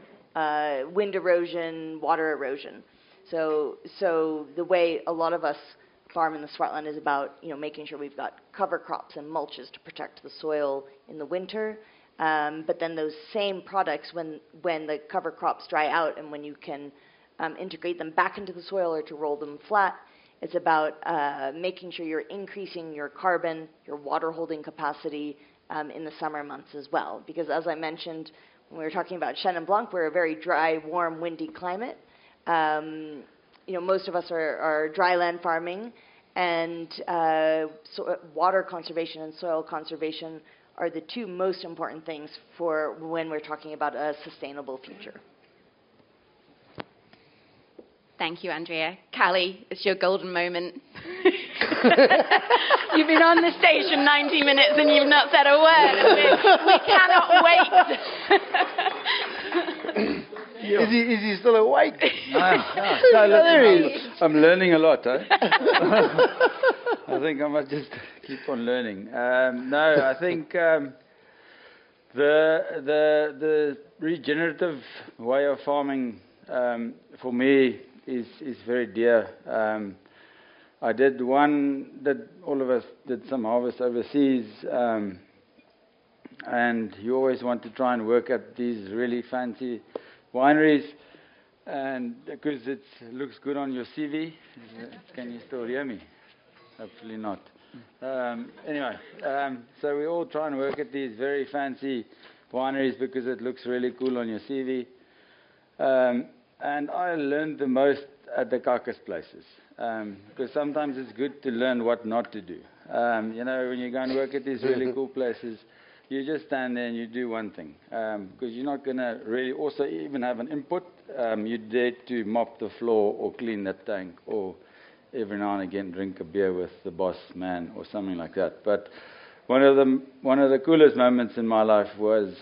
wind erosion, water erosion. So the way a lot of us farm in the Swartland is about making sure we've got cover crops and mulches to protect the soil in the winter. But then those same products, when the cover crops dry out and when you can integrate them back into the soil or to roll them flat, it's about making sure you're increasing your carbon, your water holding capacity in the summer months as well. Because as I mentioned, when we were talking about Chenin Blanc, we're a very dry, warm, windy climate. Most of us are dryland farming, and water conservation and soil conservation are the two most important things for when we're talking about a sustainable future. Thank you, Andrea. Callie, it's your golden moment. You've been on the station 90 minutes and you've not said a word. We cannot wait. Is he still awake? No, there he is. I'm learning a lot. I think I must just keep on learning. I think the regenerative way of farming, for me, is very dear. I did all of us did some harvest overseas, and you always want to try and work at these really fancy wineries, and because it looks good on your CV. Can you still hear me? Hopefully not. Anyway, so we all try and work at these very fancy wineries because it looks really cool on your CV. And I learned the most at the carcass places, because sometimes it's good to learn what not to do. You know, when you go and work at these really cool places, you just stand there and you do one thing, because you're not going to really also even have an input. You dare to mop the floor or clean the tank, or every now and again drink a beer with the boss man or something like that. But one of the coolest moments in my life was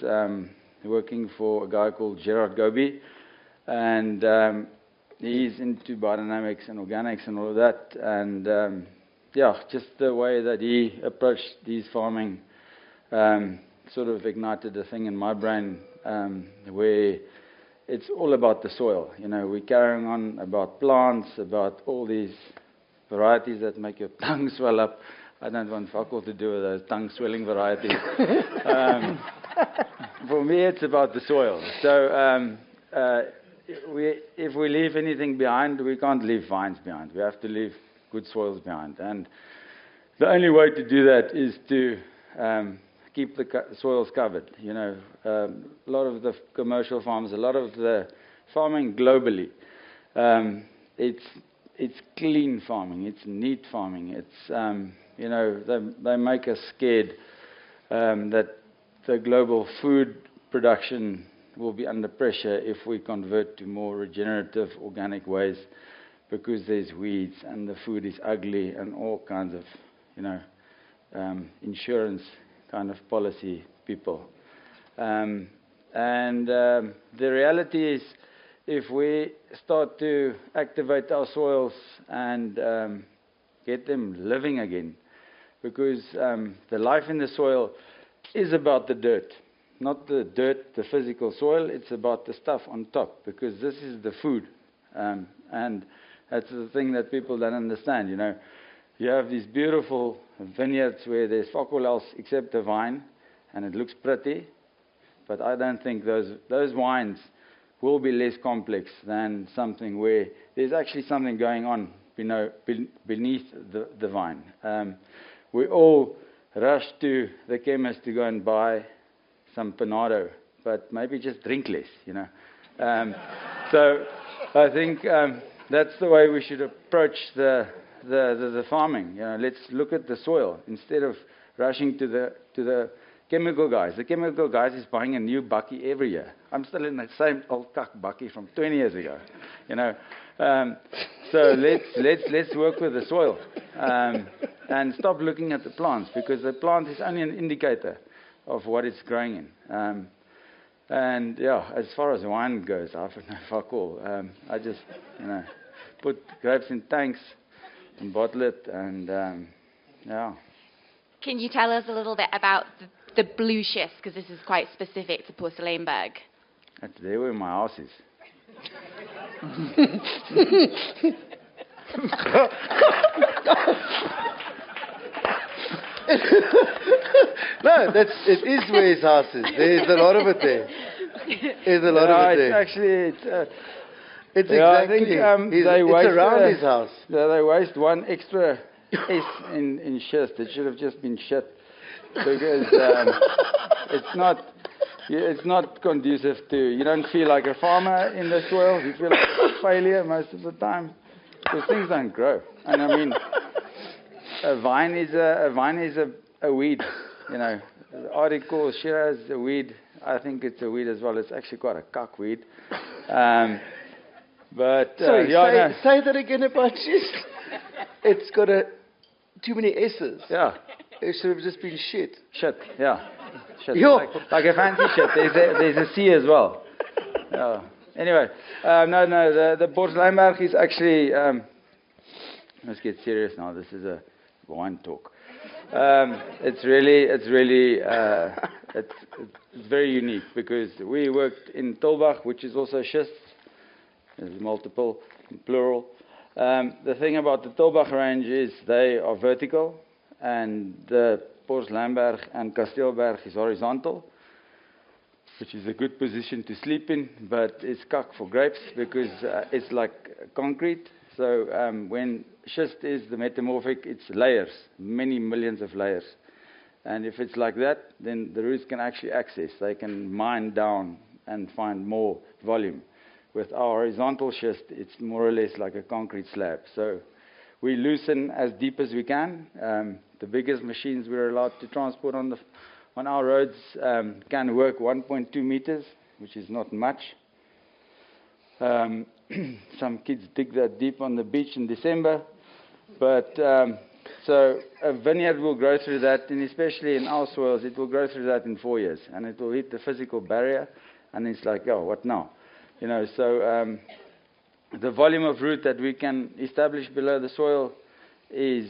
working for a guy called Gerard Gobi, and he's into biodynamics and organics and all of that. And yeah, just the way that he approached these farming sort of ignited a thing in my brain where it's all about the soil. You know, we're carrying on about plants, about all these varieties that make your tongue swell up. I don't want fuck all to do with those tongue swelling varieties. For me, it's about the soil. So if we leave anything behind, we can't leave vines behind. We have to leave good soils behind. And the only way to do that is to keep the soils covered. You know, a lot of the commercial farms, a lot of the farming globally, it's clean farming, it's neat farming. It's you know, they make us scared that the global food production will be under pressure if we convert to more regenerative organic ways, because there's weeds and the food is ugly and all kinds of, you know, insurance kind of policy people. And the reality is, if we start to activate our soils and get them living again, because the life in the soil is about the dirt, not the dirt, the physical soil, it's about the stuff on top, because this is the food. And that's the thing that people don't understand, you know. You have these beautiful vineyards where there's fuck all else except the vine, and it looks pretty, but I don't think those wines will be less complex than something where there's actually something going on, you know, beneath the vine. We all rush to the chemist to go and buy some Panado, but maybe just drink less, you know. So I think that's the way we should approach the farming. You know, let's look at the soil instead of rushing to the chemical guys. The chemical guys is buying a new bucky every year. I'm still in the same old cuck bucky from 20 years ago, you know. So let's work with the soil and stop looking at the plants, because the plant is only an indicator of what it's growing in. And yeah, as far as wine goes, I don't know, fuck all. I just, you know, put grapes in tanks and bottle it, and yeah. Can you tell us a little bit about the blue schist, because this is quite specific to Porcelainberg? That's there where my house is. No, it is where his house is. There's a lot of it there. There's a lot of it there. It's actually... It's yeah, exactly. I think, it's around his house. They waste one extra S in schist. It should have just been shit, because it's not conducive to. You don't feel like a farmer in the soil. You feel like a failure most of the time, because things don't grow. And I mean, a vine is a weed. You know, the article Shiraz is a weed. I think it's a weed as well. It's actually quite a cuck weed. But sorry, say that again about schist. It's got too many S's. Yeah. It should have just been shit. Shit, yeah. Shit. Like a fancy shit. There's a C as well. Yeah. Anyway, no, the Porcelainberg is actually... let's get serious now. This is a wine talk. It's very unique, because we worked in Tulbagh, which is also schist, There's multiple, plural. The thing about the Tolbach range is they are vertical, and the Porslamberg and Kasteelberg is horizontal, which is a good position to sleep in, but it's kak for grapes because it's like concrete. So when schist is the metamorphic, it's layers, many millions of layers. And if it's like that, then the roots can actually access. They can mine down and find more volume. With our horizontal schist, it's more or less like a concrete slab. So we loosen as deep as we can. The biggest machines we're allowed to transport on our roads can work 1.2 meters, which is not much. Some kids dig that deep on the beach in December. But so a vineyard will grow through that, and especially in our soils, it will grow through that in 4 years. And it will hit the physical barrier, and it's like, oh, what now? You know, so the volume of root that we can establish below the soil is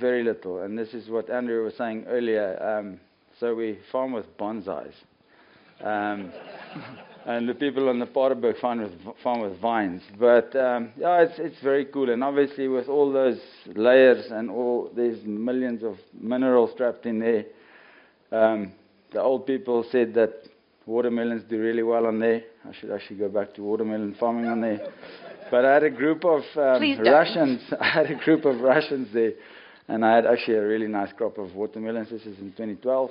very little. And this is what Andrew was saying earlier. So we farm with bonsais. And the people on the Paardeberg farm with vines. But yeah, it's very cool. And obviously with all those layers and all, there's millions of minerals trapped in there. The old people said that watermelons do really well on there. I should actually go back to watermelon farming on there. But I had a group of Russians. I had a group of Russians there, and I had actually a really nice crop of watermelons. This is in 2012,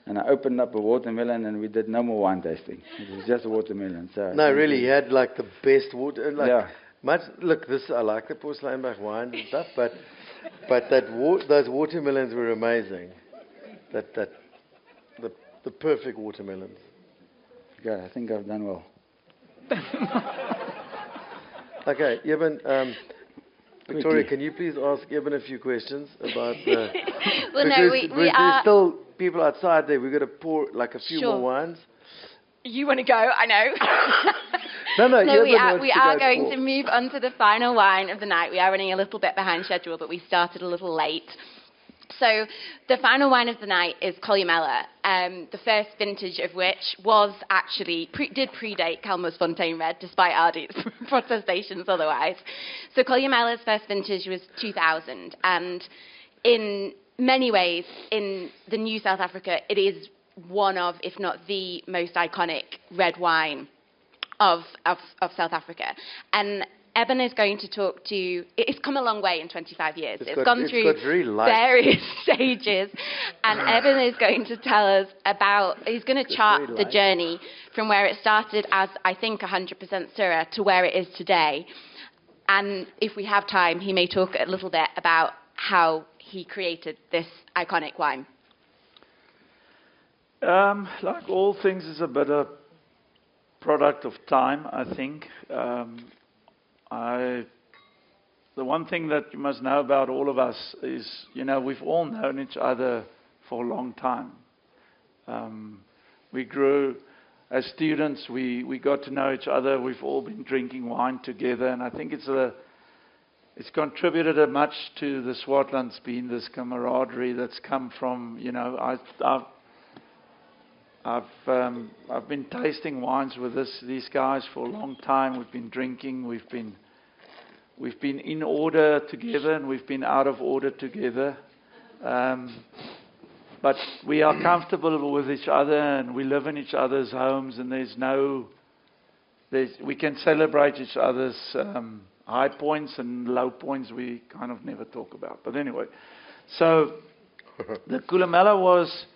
and I opened up a watermelon, and we did no more wine tasting. It was just a watermelon. So no, really, he had like the best water. Like, yeah. Look, I like the Porslamberg wine and stuff, but those watermelons were amazing. The perfect watermelons. Okay, I think I've done well. Okay, Eben, Victoria, can you please ask Eben a few questions about the... Well, no, we there's are... still people outside there. We've got to pour like a few more wines. You want to go? I know. No, we are going to move on to the final wine of the night. We are running a little bit behind schedule, but we started a little late. So the final wine of the night is Columella, the first vintage of which was actually, did predate Calmos-Fontaine Red, despite Ardi's protestations otherwise. So Columella's first vintage was 2000, and in many ways, in the new South Africa, it is one of, if not the most iconic red wine of South Africa. And Eben is going to talk to... It's come a long way in 25 years. It's gone through various stages. And Eben is going to tell us about... He's going to chart the journey from where it started as, I think, 100% Syrah to where it is today. And if we have time, he may talk a little bit about how he created this iconic wine. Like all things, is a bit of product of time, I think. The one thing that you must know about all of us is, we've all known each other for a long time. We grew as students. We got to know each other. We've all been drinking wine together, and I think it's contributed much to the Swartland's been this camaraderie that's come from. I've been tasting wines with these guys for a long time. We've been drinking. We've been in order together, and we've been out of order together. But we are comfortable with each other, and we live in each other's homes, and we can celebrate each other's high points and low points we kind of never talk about. But anyway, so the Columella was,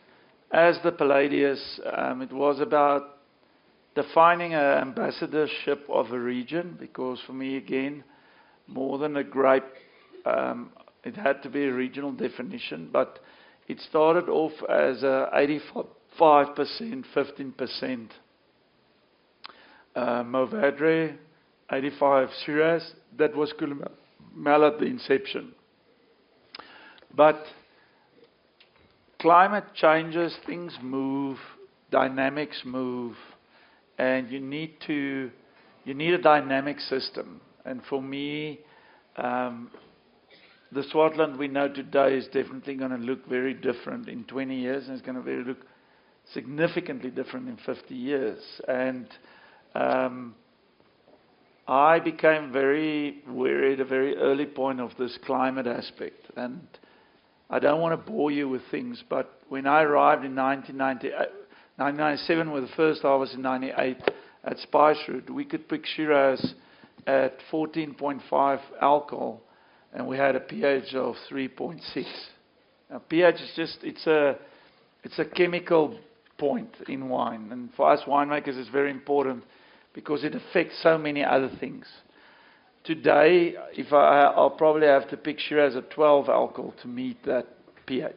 as the Palladius, it was about defining an ambassadorship of a region, because for me, again, more than a grape, it had to be a regional definition, but it started off as a 85%, 15% Mourvedre, 85 Shiraz. That was Columella at the inception. But climate changes, things move, dynamics move, and you need a dynamic system. And for me, the Swartland we know today is definitely going to look very different in 20 years, and it's going to look significantly different in 50 years. And I became very wary at a very early point of this climate aspect. And I don't want to bore you with things, but when I arrived in 1997, with the first harvest in 98 at Spice Root, we could pick Shiraz at 14.5 alcohol, and we had a pH of 3.6. Now, pH is just, it's a chemical point in wine. And for us winemakers, it's very important because it affects so many other things. Today, I'll probably have to pick Shiraz at 12 alcohol to meet that pH.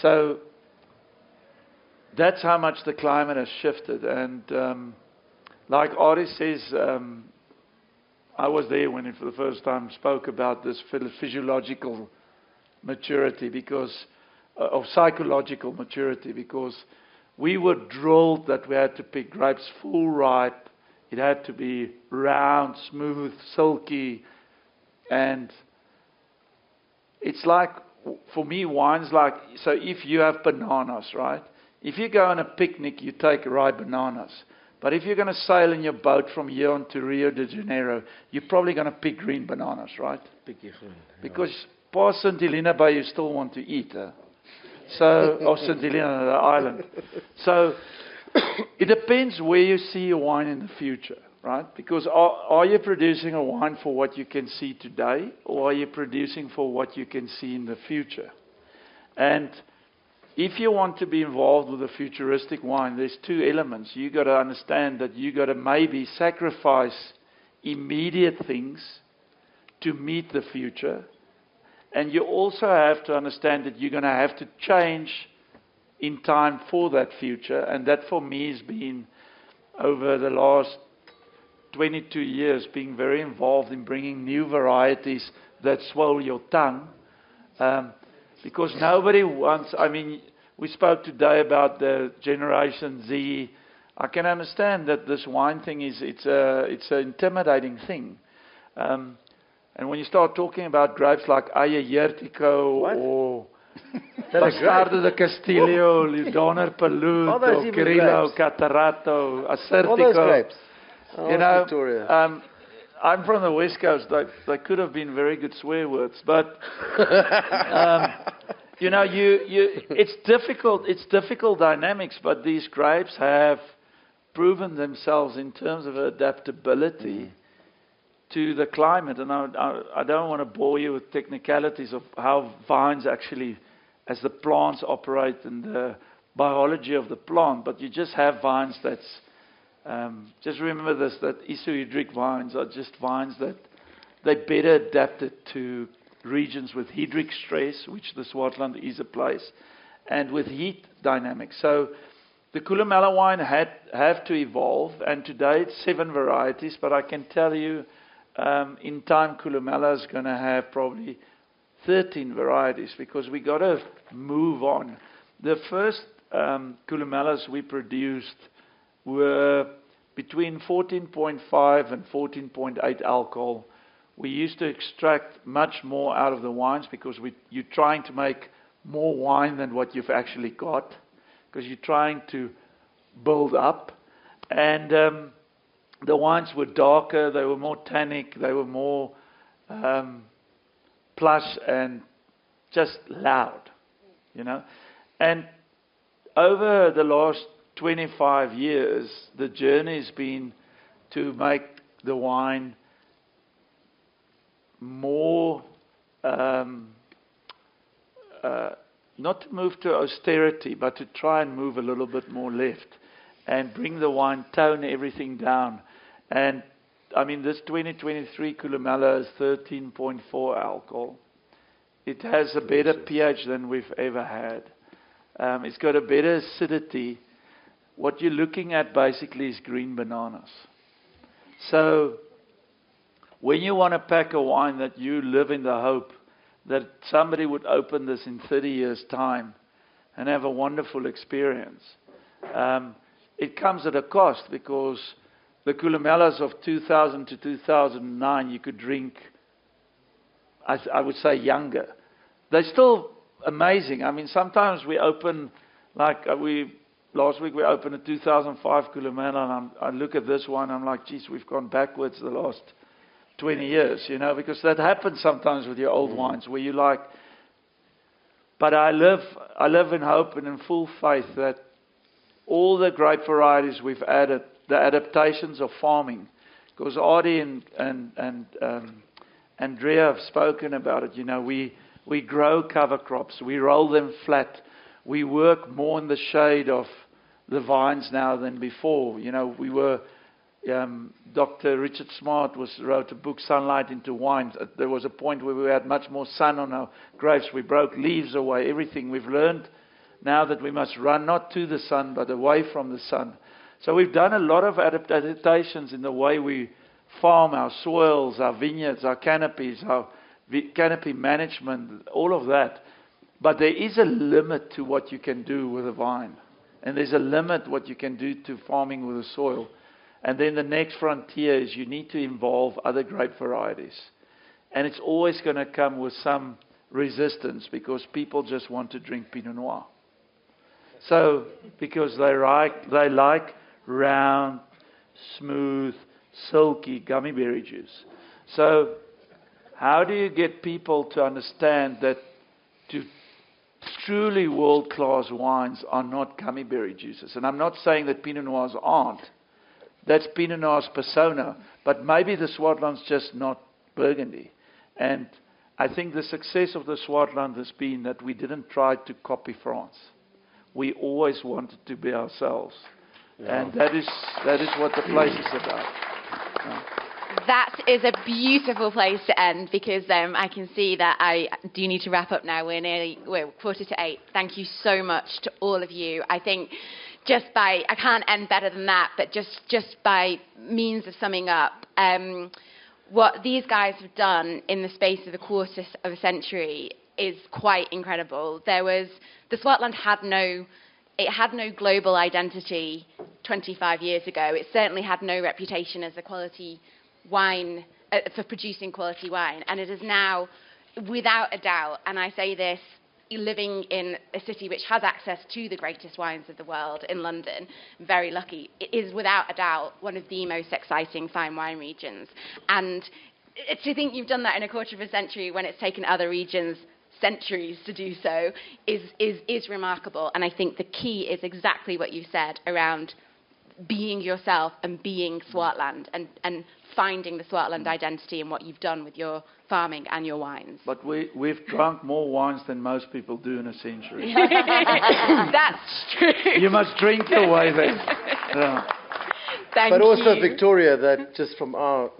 So that's how much the climate has shifted. And like Ari says, I was there when he for the first time spoke about this physiological maturity of psychological maturity, because we were drilled that we had to pick grapes full ripe. It had to be round, smooth, silky. And it's like, for me, wine's like, so if you have bananas, right? If you go on a picnic, you take ripe bananas. But if you're going to sail in your boat from here on to Rio de Janeiro, you're probably going to pick green bananas, right? Because past St. Helena Bay, you still want to eat. So, or St. Helena, the island. So, it depends where you see your wine in the future, right? Because are you producing a wine for what you can see today, or are you producing for what you can see in the future? And if you want to be involved with a futuristic wine, there's two elements. You got to understand that you got to maybe sacrifice immediate things to meet the future. And you also have to understand that you're going to have to change in time for that future. And that for me has been, over the last 22 years, being very involved in bringing new varieties that swell your tongue. Because nobody wants, I mean, we spoke today about the Generation Z. I can understand that this wine thing it's an intimidating thing. And when you start talking about grapes like Ayertico or Bastardo de Castillo, Lidoner Pelut, Grillo, Catarato, Acertico. All those grapes. You know, Victoria. I'm from the West Coast. They could have been very good swear words, but you know, it's difficult. It's difficult dynamics, but these grapes have proven themselves in terms of adaptability to the climate. And I don't want to bore you with technicalities of how vines actually, as the plants operate and the biology of the plant, but you just have vines that's just remember this, that isohydric vines are just vines that they're better adapted to regions with hydric stress, which the Swartland is a place, and with heat dynamics. So the Coolamella wine have to evolve, and today it's 7 varieties, but I can tell you in time Coolamella is going to have probably 13 varieties, because we got to move on. The first Coolamellahs we produced were between 14.5 and 14.8 alcohol. We used to extract much more out of the wines because you're trying to make more wine than what you've actually got, because you're trying to build up. And the wines were darker, they were more tannic, they were more plush and just loud, you know. And over the last 25 years, the journey has been to make the wine more, not to move to austerity, but to try and move a little bit more left and bring the wine, tone everything down. And I mean, this 2023 Coolamella is 13.4 alcohol. It has a better pH than we've ever had. It's got a better acidity. What you're looking at basically is green bananas. So when you want to pack a wine, that you live in the hope that somebody would open this in 30 years' time and have a wonderful experience, it comes at a cost, because the Coolamellahs of 2000 to 2009 you could drink, I would say, younger. They're still amazing. I mean, sometimes we open, like we last week we opened a 2005 Kulumela, and I look at this one, I'm like, geez, we've gone backwards the last 20 years, you know, because that happens sometimes with your old wines, where you like. But I live in hope and in full faith that all the grape varieties we've added, the adaptations of farming, because Adi and Andrea have spoken about it. You know, we grow cover crops, we roll them flat, we work more in the shade of the vines now than before. You know, we were. Dr. Richard Smart wrote a book, Sunlight into Wine. There was a point where we had much more sun on our grapes. We broke leaves away, everything. We've learned now that we must run not to the sun, but away from the sun. So we've done a lot of adaptations in the way we farm our soils, our vineyards, our canopies, our canopy management, all of that. But there is a limit to what you can do with a vine. And there's a limit what you can do to farming with the soil. And then the next frontier is you need to involve other grape varieties. And it's always going to come with some resistance because people just want to drink Pinot Noir. So, because they like round, smooth, silky gummy berry juice. So, how do you get people to understand that truly world-class wines are not gummy berry juices? And I'm not saying that Pinot Noirs aren't. That's Pinot Noir's persona. But maybe the Swartland's just not Burgundy. And I think the success of the Swartland has been that we didn't try to copy France. We always wanted to be ourselves. Yeah. And that is what the place is about. That is a beautiful place to end because I can see that I do need to wrap up now. We're 7:45. Thank you so much to all of you. I think I can't end better than that, but just by means of summing up, what these guys have done in the space of a quarter of a century is quite incredible. The Swartland had no global identity 25 years ago. It certainly had no reputation as a quality wine, for producing quality wine. And it is now, without a doubt, and I say this, living in a city which has access to the greatest wines of the world, in London, very lucky, it is without a doubt one of the most exciting fine wine regions. And to think you've done that in a quarter of a century when it's taken other regions centuries to do so is remarkable. And I think the key is exactly what you said around being yourself and being Swartland and finding the Swartland identity and what you've done with your farming and your wines. But we've drunk more wines than most people do in a century. That's true. You must drink the way then. Yeah. Thank but also, you. Victoria, that just from our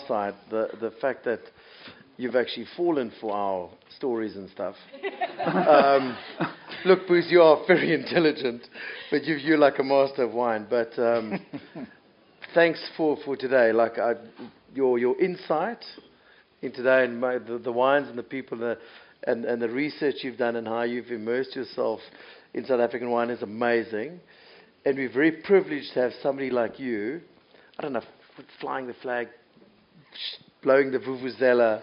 side, the fact that you've actually fallen for our stories and stuff. Look, Bruce, you are very intelligent, but you're like a master of wine. But thanks for today. Like your insight in today and the wines and the people and the research you've done and how you've immersed yourself in South African wine is amazing. And we're very privileged to have somebody like you, I don't know, flying the flag, blowing the vuvuzela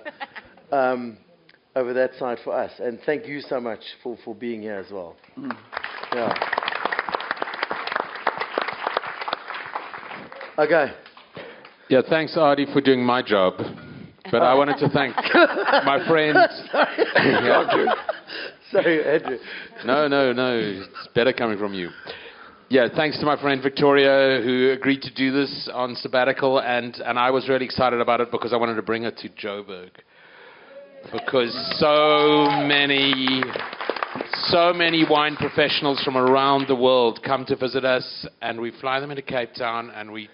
over that side for us. And thank you so much for being here as well. Mm. Yeah. Okay. Yeah, thanks, Adi, for doing my job. But I wanted to thank my friends. Sorry, Andrew. No. It's better coming from you. Yeah, thanks to my friend Victoria, who agreed to do this on sabbatical, and I was really excited about it because I wanted to bring her to Joburg. Because so many wine professionals from around the world come to visit us, and we fly them into Cape Town, and we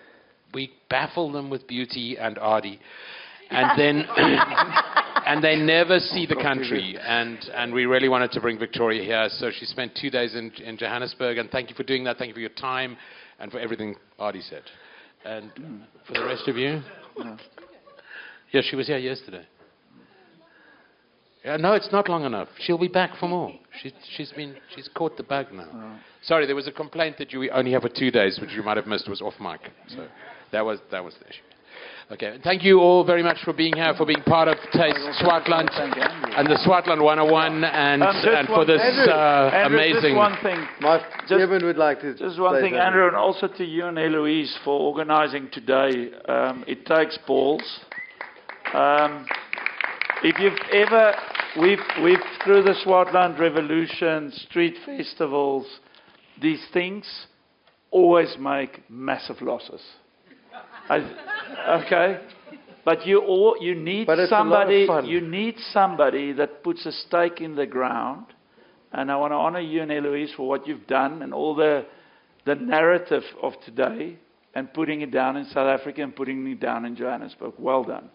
baffle them with beauty and Adi. And then and they never see the country, and we really wanted to bring Victoria here, so she spent 2 days in Johannesburg, and thank you for doing that, thank you for your time, and for everything Adi said. And for the rest of you? Yeah, she was here yesterday. Yeah, no, it's not long enough. She'll be back for more. She's caught the bug now. Sorry, there was a complaint that you only have for 2 days, which you might have missed, was off mic. So that was the issue. Okay. Thank you all very much for being here, for being part of Taste Swartland and the Swartland 101, and for this Andrew, amazing. Just one thing. Chairman would like to. Just one thing, Andrew, and also to you and Eloise for organising today. It takes balls. If you've ever, we've through the Swartland Revolution, street festivals, these things always make massive losses. Okay, but you need somebody. You need somebody that puts a stake in the ground, and I want to honour you and Eloise for what you've done and all the narrative of today and putting it down in South Africa and putting it down in Johannesburg. Well done.